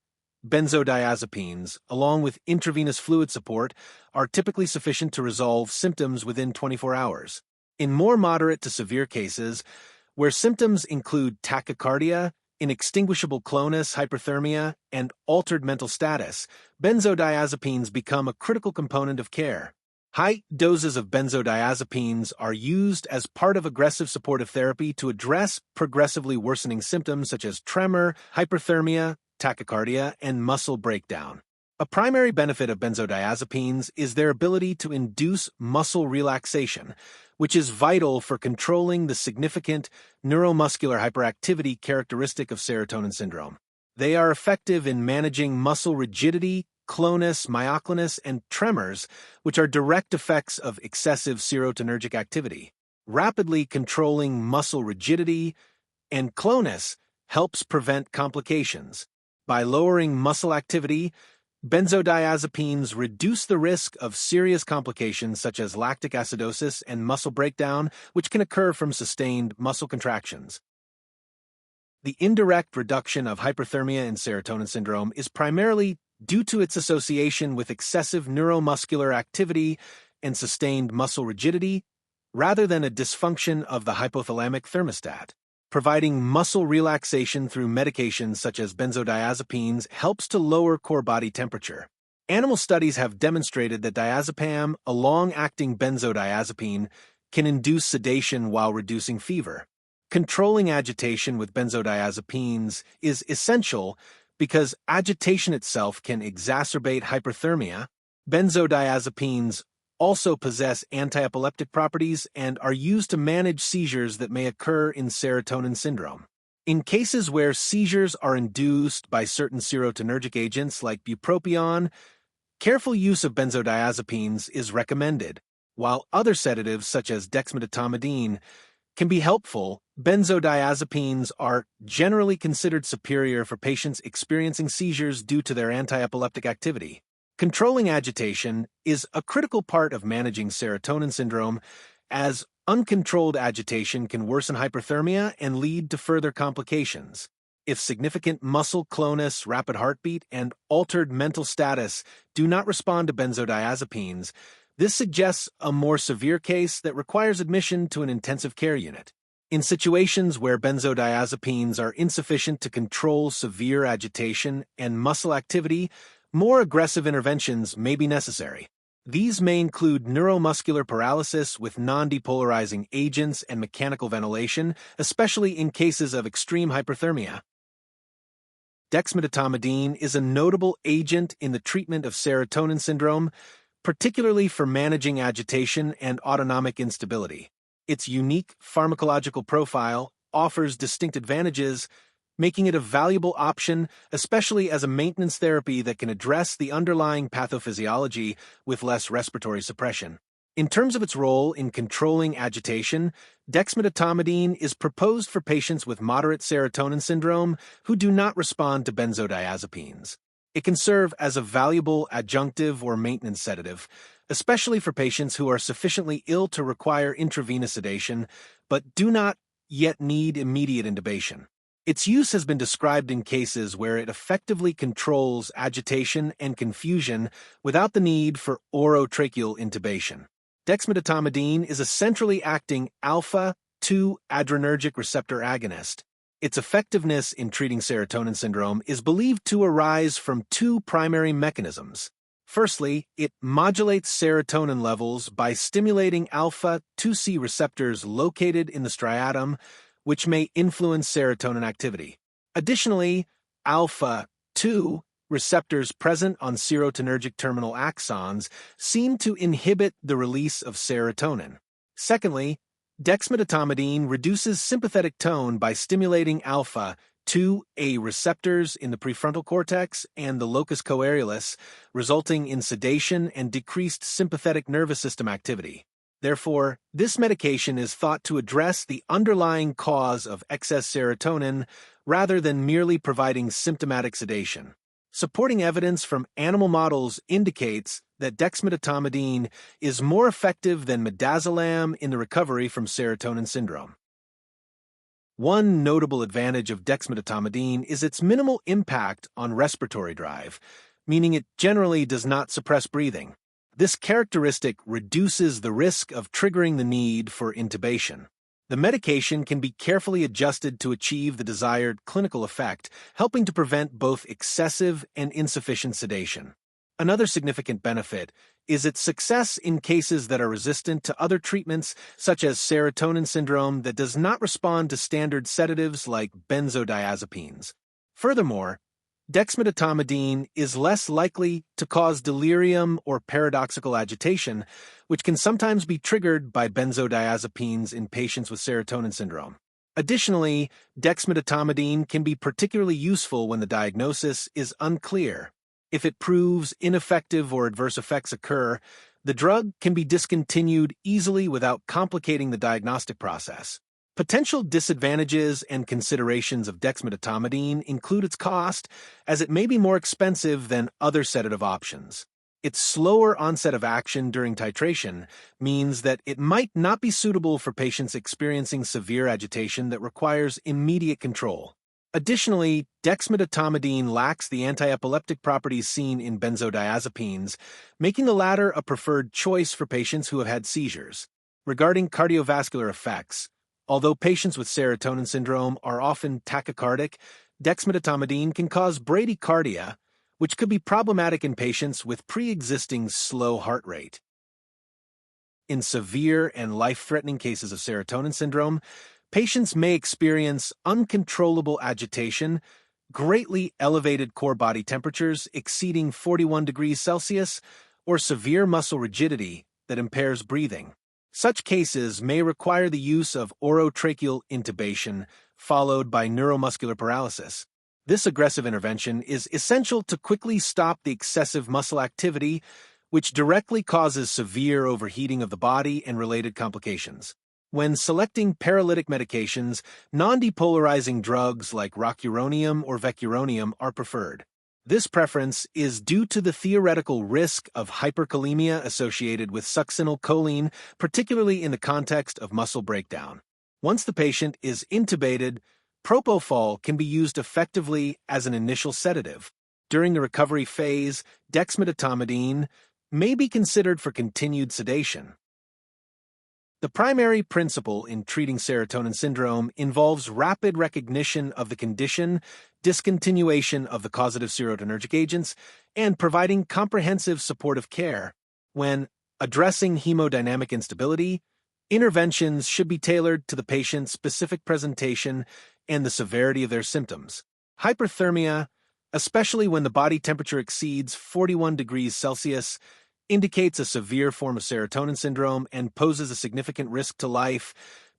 benzodiazepines, along with intravenous fluid support, are typically sufficient to resolve symptoms within 24 hours. In more moderate to severe cases, where symptoms include tachycardia, inextinguishable clonus, hyperthermia, and altered mental status, benzodiazepines become a critical component of care. High doses of benzodiazepines are used as part of aggressive supportive therapy to address progressively worsening symptoms such as tremor, hyperthermia, tachycardia, and muscle breakdown. A primary benefit of benzodiazepines is their ability to induce muscle relaxation, which is vital for controlling the significant neuromuscular hyperactivity characteristic of serotonin syndrome. They are effective in managing muscle rigidity, clonus, myoclonus, and tremors, which are direct effects of excessive serotonergic activity. Rapidly controlling muscle rigidity and clonus helps prevent complications. By lowering muscle activity, benzodiazepines reduce the risk of serious complications such as lactic acidosis and muscle breakdown, which can occur from sustained muscle contractions. The indirect reduction of hyperthermia in serotonin syndrome is primarily due to its association with excessive neuromuscular activity and sustained muscle rigidity, rather than a dysfunction of the hypothalamic thermostat. Providing muscle relaxation through medications such as benzodiazepines helps to lower core body temperature. Animal studies have demonstrated that diazepam, a long-acting benzodiazepine, can induce sedation while reducing fever. Controlling agitation with benzodiazepines is essential because agitation itself can exacerbate hyperthermia. Benzodiazepines also possess anti-epileptic properties and are used to manage seizures that may occur in serotonin syndrome. In cases where seizures are induced by certain serotonergic agents like bupropion, careful use of benzodiazepines is recommended. While other sedatives such as dexmedetomidine can be helpful, benzodiazepines are generally considered superior for patients experiencing seizures due to their anti-epileptic activity. Controlling agitation is a critical part of managing serotonin syndrome, as uncontrolled agitation can worsen hyperthermia and lead to further complications. If significant muscle clonus, rapid heartbeat, and altered mental status do not respond to benzodiazepines, this suggests a more severe case that requires admission to an intensive care unit. In situations where benzodiazepines are insufficient to control severe agitation and muscle activity, more aggressive interventions may be necessary. These may include neuromuscular paralysis with non-depolarizing agents and mechanical ventilation, especially in cases of extreme hyperthermia. Dexmedetomidine is a notable agent in the treatment of serotonin syndrome, particularly for managing agitation and autonomic instability. Its unique pharmacological profile offers distinct advantages, making it a valuable option, especially as a maintenance therapy that can address the underlying pathophysiology with less respiratory suppression. In terms of its role in controlling agitation, dexmedetomidine is proposed for patients with moderate serotonin syndrome who do not respond to benzodiazepines. It can serve as a valuable adjunctive or maintenance sedative, especially for patients who are sufficiently ill to require intravenous sedation but do not yet need immediate intubation. Its use has been described in cases where it effectively controls agitation and confusion without the need for orotracheal intubation. Dexmedetomidine is a centrally acting alpha-2 adrenergic receptor agonist. Its effectiveness in treating serotonin syndrome is believed to arise from two primary mechanisms. Firstly, it modulates serotonin levels by stimulating alpha-2C receptors located in the striatum, which may influence serotonin activity. Additionally, alpha-2 receptors present on serotonergic terminal axons seem to inhibit the release of serotonin. Secondly, dexmedetomidine reduces sympathetic tone by stimulating alpha-2A receptors in the prefrontal cortex and the locus coeruleus, resulting in sedation and decreased sympathetic nervous system activity. Therefore, this medication is thought to address the underlying cause of excess serotonin rather than merely providing symptomatic sedation. Supporting evidence from animal models indicates that dexmedetomidine is more effective than midazolam in the recovery from serotonin syndrome. One notable advantage of dexmedetomidine is its minimal impact on respiratory drive, meaning it generally does not suppress breathing. This characteristic reduces the risk of triggering the need for intubation. The medication can be carefully adjusted to achieve the desired clinical effect, helping to prevent both excessive and insufficient sedation. Another significant benefit is its success in cases that are resistant to other treatments, such as serotonin syndrome that does not respond to standard sedatives like benzodiazepines. Furthermore, dexmedetomidine is less likely to cause delirium or paradoxical agitation, which can sometimes be triggered by benzodiazepines in patients with serotonin syndrome. Additionally, dexmedetomidine can be particularly useful when the diagnosis is unclear. If it proves ineffective or adverse effects occur, the drug can be discontinued easily without complicating the diagnostic process. Potential disadvantages and considerations of dexmedetomidine include its cost, as it may be more expensive than other sedative options. Its slower onset of action during titration means that it might not be suitable for patients experiencing severe agitation that requires immediate control. Additionally, dexmedetomidine lacks the anti-epileptic properties seen in benzodiazepines, making the latter a preferred choice for patients who have had seizures. Regarding cardiovascular effects, although patients with serotonin syndrome are often tachycardic, dexmedetomidine can cause bradycardia, which could be problematic in patients with pre-existing slow heart rate. In severe and life-threatening cases of serotonin syndrome, patients may experience uncontrollable agitation, greatly elevated core body temperatures exceeding 41 degrees Celsius, or severe muscle rigidity that impairs breathing. Such cases may require the use of orotracheal intubation, followed by neuromuscular paralysis. This aggressive intervention is essential to quickly stop the excessive muscle activity, which directly causes severe overheating of the body and related complications. When selecting paralytic medications, non-depolarizing drugs like rocuronium or vecuronium are preferred. This preference is due to the theoretical risk of hyperkalemia associated with succinylcholine, particularly in the context of muscle breakdown. Once the patient is intubated, propofol can be used effectively as an initial sedative. During the recovery phase, dexmedetomidine may be considered for continued sedation. The primary principle in treating serotonin syndrome involves rapid recognition of the condition, discontinuation of the causative serotonergic agents, and providing comprehensive supportive care. When addressing hemodynamic instability, interventions should be tailored to the patient's specific presentation and the severity of their symptoms. Hyperthermia, especially when the body temperature exceeds 41 degrees Celsius, indicates a severe form of serotonin syndrome and poses a significant risk to life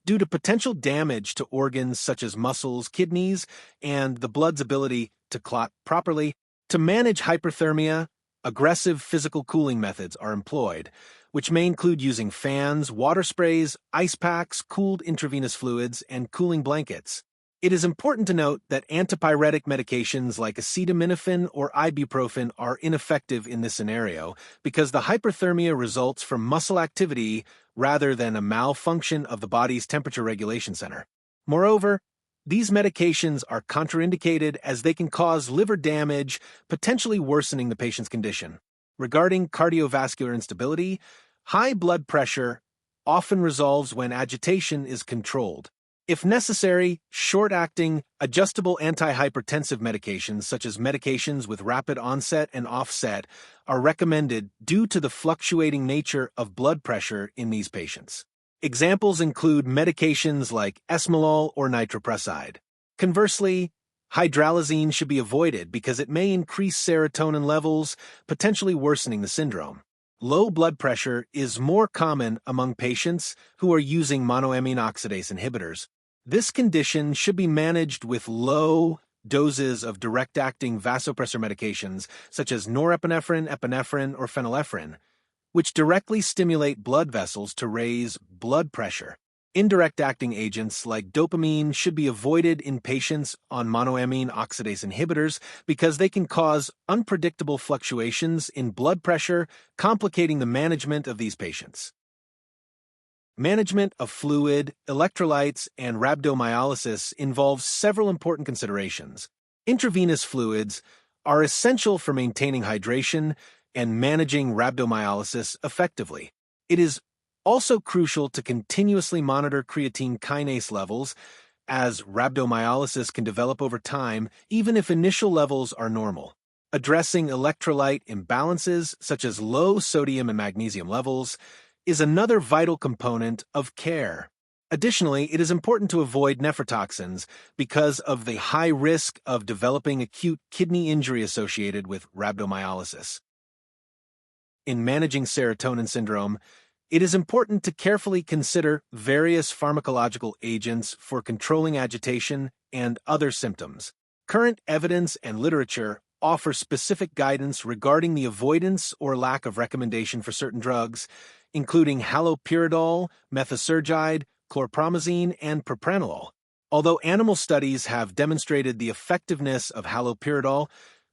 due to potential damage to organs such as muscles, kidneys, and the blood's ability to clot properly. To manage hyperthermia, aggressive physical cooling methods are employed, which may include using fans, water sprays, ice packs, cooled intravenous fluids, and cooling blankets. It is important to note that antipyretic medications like acetaminophen or ibuprofen are ineffective in this scenario because the hyperthermia results from muscle activity rather than a malfunction of the body's temperature regulation center. Moreover, these medications are contraindicated as they can cause liver damage, potentially worsening the patient's condition. Regarding cardiovascular instability, high blood pressure often resolves when agitation is controlled. If necessary, short-acting, adjustable antihypertensive medications such as medications with rapid onset and offset are recommended due to the fluctuating nature of blood pressure in these patients. Examples include medications like esmolol or nitroprusside. Conversely, hydralazine should be avoided because it may increase serotonin levels, potentially worsening the syndrome. Low blood pressure is more common among patients who are using monoamine oxidase inhibitors. This condition should be managed with low doses of direct-acting vasopressor medications such as norepinephrine, epinephrine, or phenylephrine, which directly stimulate blood vessels to raise blood pressure. Indirect-acting agents like dopamine should be avoided in patients on monoamine oxidase inhibitors because they can cause unpredictable fluctuations in blood pressure, complicating the management of these patients. Management of fluid, electrolytes, and rhabdomyolysis involves several important considerations. Intravenous fluids are essential for maintaining hydration and managing rhabdomyolysis effectively. It is also crucial to continuously monitor creatine kinase levels, as rhabdomyolysis can develop over time even if initial levels are normal. Addressing electrolyte imbalances, such as low sodium and magnesium levels, is another vital component of care. Additionally, it is important to avoid nephrotoxins because of the high risk of developing acute kidney injury associated with rhabdomyolysis. In managing serotonin syndrome, it is important to carefully consider various pharmacological agents for controlling agitation and other symptoms. Current evidence and literature offer specific guidance regarding the avoidance or lack of recommendation for certain drugs, including haloperidol, methotrexate, chlorpromazine, and propranolol. Although animal studies have demonstrated the effectiveness of haloperidol,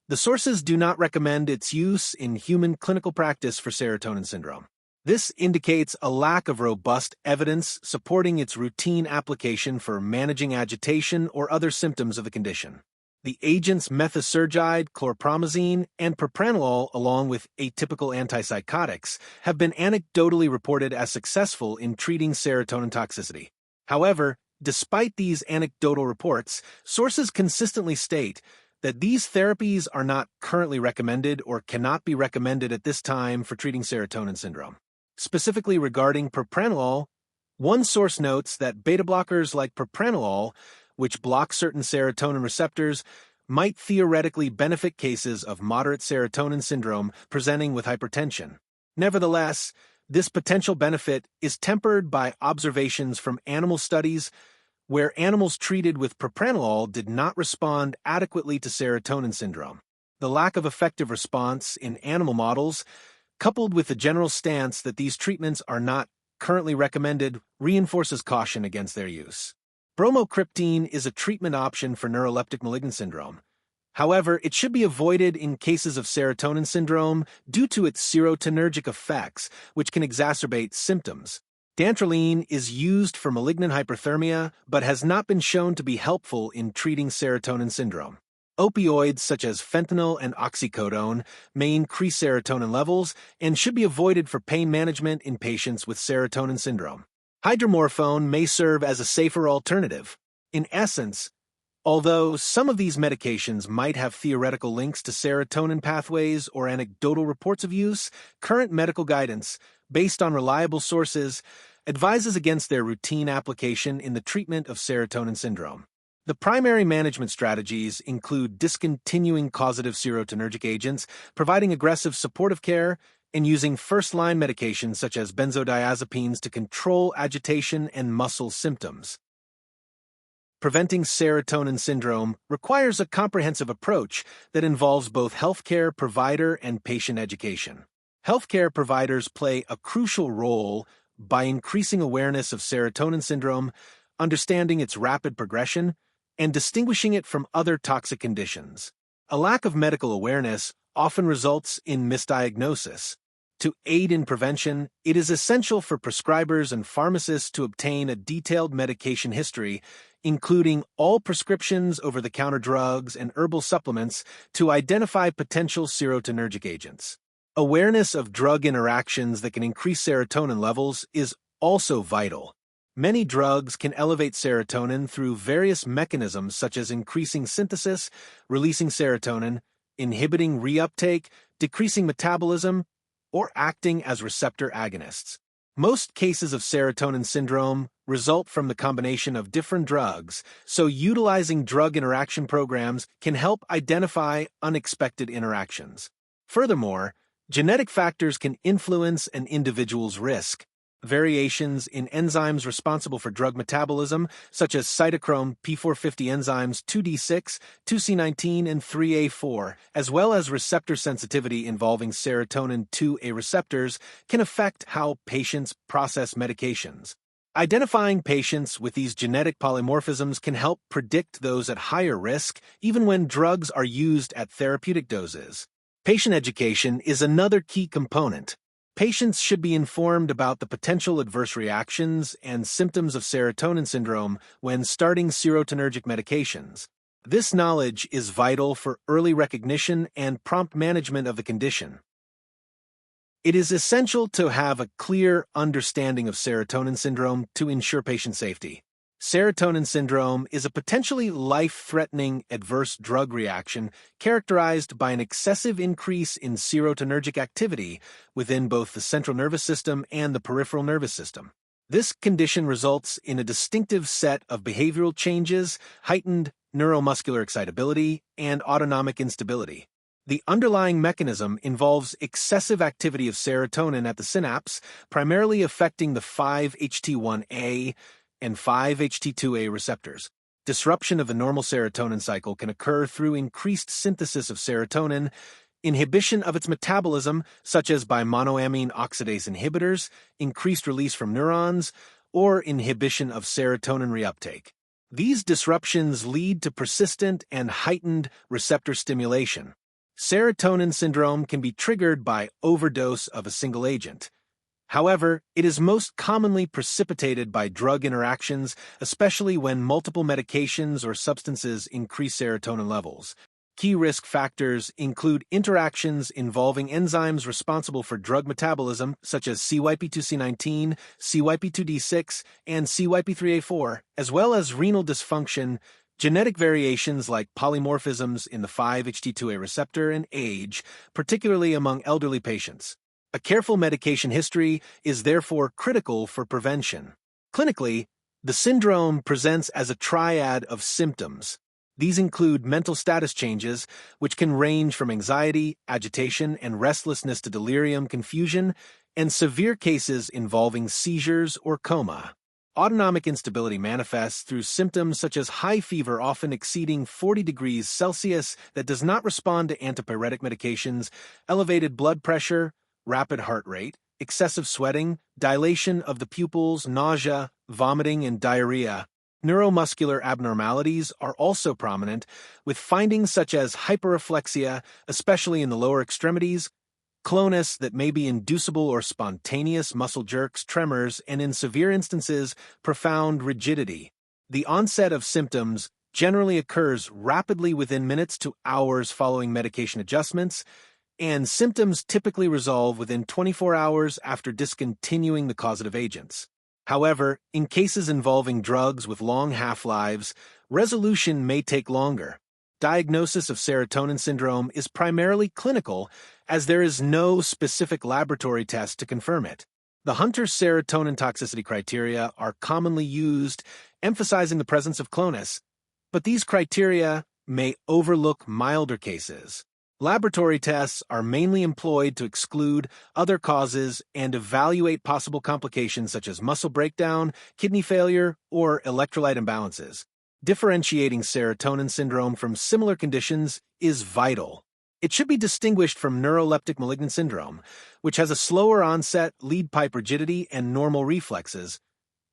the sources do not recommend its use in human clinical practice for serotonin syndrome. This indicates a lack of robust evidence supporting its routine application for managing agitation or other symptoms of the condition. The agents methotrexate, chlorpromazine, and propranolol, along with atypical antipsychotics, have been anecdotally reported as successful in treating serotonin toxicity. However, despite these anecdotal reports, sources consistently state that these therapies are not currently recommended or cannot be recommended at this time for treating serotonin syndrome. Specifically regarding propranolol, one source notes that beta blockers like propranolol, which block certain serotonin receptors, might theoretically benefit cases of moderate serotonin syndrome presenting with hypertension. Nevertheless, this potential benefit is tempered by observations from animal studies where animals treated with propranolol did not respond adequately to serotonin syndrome. The lack of effective response in animal models, coupled with the general stance that these treatments are not currently recommended, reinforces caution against their use. Bromocriptine is a treatment option for neuroleptic malignant syndrome. However, it should be avoided in cases of serotonin syndrome due to its serotonergic effects, which can exacerbate symptoms. Dantrolene is used for malignant hyperthermia, but has not been shown to be helpful in treating serotonin syndrome. Opioids such as fentanyl and oxycodone may increase serotonin levels and should be avoided for pain management in patients with serotonin syndrome. Hydromorphone may serve as a safer alternative. In essence, although some of these medications might have theoretical links to serotonin pathways or anecdotal reports of use, current medical guidance, based on reliable sources, advises against their routine application in the treatment of serotonin syndrome. The primary management strategies include discontinuing causative serotonergic agents, providing aggressive supportive care, and using first-line medications such as benzodiazepines to control agitation and muscle symptoms. Preventing serotonin syndrome requires a comprehensive approach that involves both healthcare provider and patient education. Healthcare providers play a crucial role by increasing awareness of serotonin syndrome, understanding its rapid progression, and distinguishing it from other toxic conditions. A lack of medical awareness often results in misdiagnosis. To aid in prevention, it is essential for prescribers and pharmacists to obtain a detailed medication history, including all prescriptions, over-the-counter drugs, and herbal supplements, to identify potential serotonergic agents. Awareness of drug interactions that can increase serotonin levels is also vital. Many drugs can elevate serotonin through various mechanisms such as increasing synthesis, releasing serotonin, inhibiting reuptake, decreasing metabolism, or acting as receptor agonists. Most cases of serotonin syndrome result from the combination of different drugs, so utilizing drug interaction programs can help identify unexpected interactions. Furthermore, genetic factors can influence an individual's risk. Variations in enzymes responsible for drug metabolism, such as cytochrome P450 enzymes 2D6, 2C19, and 3A4, as well as receptor sensitivity involving serotonin 2A receptors, can affect how patients process medications. Identifying patients with these genetic polymorphisms can help predict those at higher risk, even when drugs are used at therapeutic doses. Patient education is another key component. Patients should be informed about the potential adverse reactions and symptoms of serotonin syndrome when starting serotonergic medications. This knowledge is vital for early recognition and prompt management of the condition. It is essential to have a clear understanding of serotonin syndrome to ensure patient safety. Serotonin syndrome is a potentially life-threatening adverse drug reaction characterized by an excessive increase in serotonergic activity within both the central nervous system and the peripheral nervous system. This condition results in a distinctive set of behavioral changes, heightened neuromuscular excitability, and autonomic instability. The underlying mechanism involves excessive activity of serotonin at the synapse, primarily affecting the 5-HT1A and 5-HT2A receptors. Disruption of the normal serotonin cycle can occur through increased synthesis of serotonin, inhibition of its metabolism, such as by monoamine oxidase inhibitors, increased release from neurons, or inhibition of serotonin reuptake. These disruptions lead to persistent and heightened receptor stimulation. Serotonin syndrome can be triggered by overdose of a single agent. However, it is most commonly precipitated by drug interactions, especially when multiple medications or substances increase serotonin levels. Key risk factors include interactions involving enzymes responsible for drug metabolism, such as CYP2C19, CYP2D6, and CYP3A4, as well as renal dysfunction, genetic variations like polymorphisms in the 5-HT2A receptor, and age, particularly among elderly patients. A careful medication history is therefore critical for prevention. Clinically, the syndrome presents as a triad of symptoms. These include mental status changes, which can range from anxiety, agitation, and restlessness to delirium, confusion, and severe cases involving seizures or coma. Autonomic instability manifests through symptoms such as high fever often exceeding 40 degrees Celsius that does not respond to antipyretic medications, elevated blood pressure, rapid heart rate, excessive sweating, dilation of the pupils, nausea, vomiting, and diarrhea. Neuromuscular abnormalities are also prominent, with findings such as hyperreflexia, especially in the lower extremities, clonus that may be inducible or spontaneous muscle jerks, tremors, and in severe instances, profound rigidity. The onset of symptoms generally occurs rapidly within minutes to hours following medication adjustments, and symptoms typically resolve within 24 hours after discontinuing the causative agents. However, in cases involving drugs with long half-lives, resolution may take longer. Diagnosis of serotonin syndrome is primarily clinical, as there is no specific laboratory test to confirm it. The Hunter serotonin toxicity criteria are commonly used, emphasizing the presence of clonus, but these criteria may overlook milder cases. Laboratory tests are mainly employed to exclude other causes and evaluate possible complications such as muscle breakdown, kidney failure, or electrolyte imbalances. Differentiating serotonin syndrome from similar conditions is vital. It should be distinguished from neuroleptic malignant syndrome, which has a slower onset, lead pipe rigidity, and normal reflexes,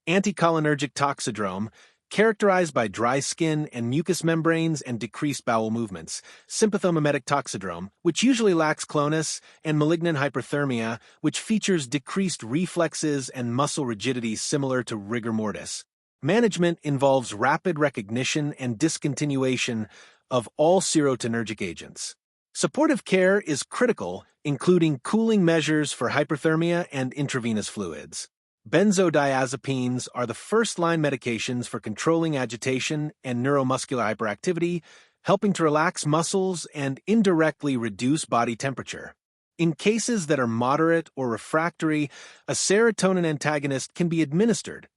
anticholinergic toxidrome, characterized by dry skin and mucous membranes and decreased bowel movements, sympathomimetic toxidrome, which usually lacks clonus, and malignant hyperthermia, which features decreased reflexes and muscle rigidity similar to rigor mortis. Management involves rapid recognition and discontinuation of all serotonergic agents. Supportive care is critical, including cooling measures for hyperthermia and intravenous fluids. Benzodiazepines are the first-line medications for controlling agitation and neuromuscular hyperactivity, helping to relax muscles and indirectly reduce body temperature. In cases that are moderate or refractory, a serotonin antagonist can be administered.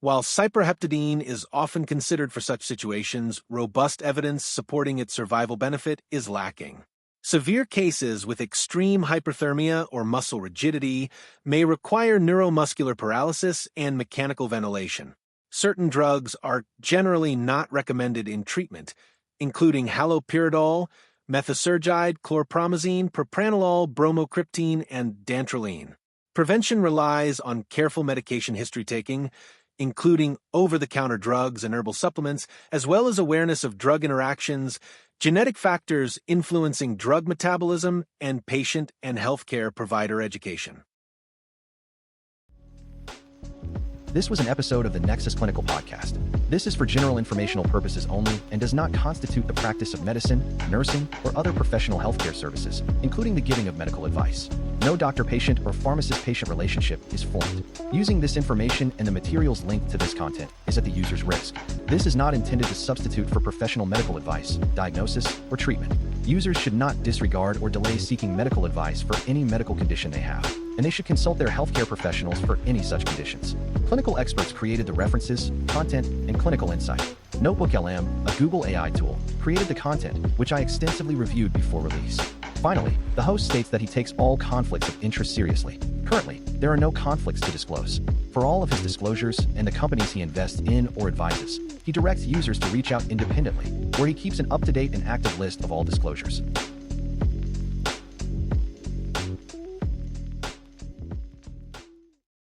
While cyproheptadine is often considered for such situations, robust evidence supporting its survival benefit is lacking. Severe cases with extreme hyperthermia or muscle rigidity may require neuromuscular paralysis and mechanical ventilation. Certain drugs are generally not recommended in treatment, including haloperidol, methosergide, chlorpromazine, propranolol, bromocriptine, and dantrolene. Prevention relies on careful medication history taking, including over-the-counter drugs and herbal supplements, as well as awareness of drug interactions, genetic factors influencing drug metabolism, and patient and healthcare provider education. This was an episode of the Nexus Clinical Podcast. This is for general informational purposes only and does not constitute the practice of medicine, nursing, or other professional healthcare services, including the giving of medical advice. No doctor-patient or pharmacist-patient relationship is formed. Using this information and the materials linked to this content is at the user's risk. This is not intended to substitute for professional medical advice, diagnosis, or treatment. Users should not disregard or delay seeking medical advice for any medical condition they have. and they should consult their healthcare professionals for any such conditions. Clinical experts created the references, content, and clinical insight. NotebookLM, a Google AI tool, created the content, which I extensively reviewed before release. Finally, the host states that he takes all conflicts of interest seriously. Currently, there are no conflicts to disclose. For all of his disclosures and the companies he invests in or advises, he directs users to reach out independently, where he keeps an up-to-date and active list of all disclosures.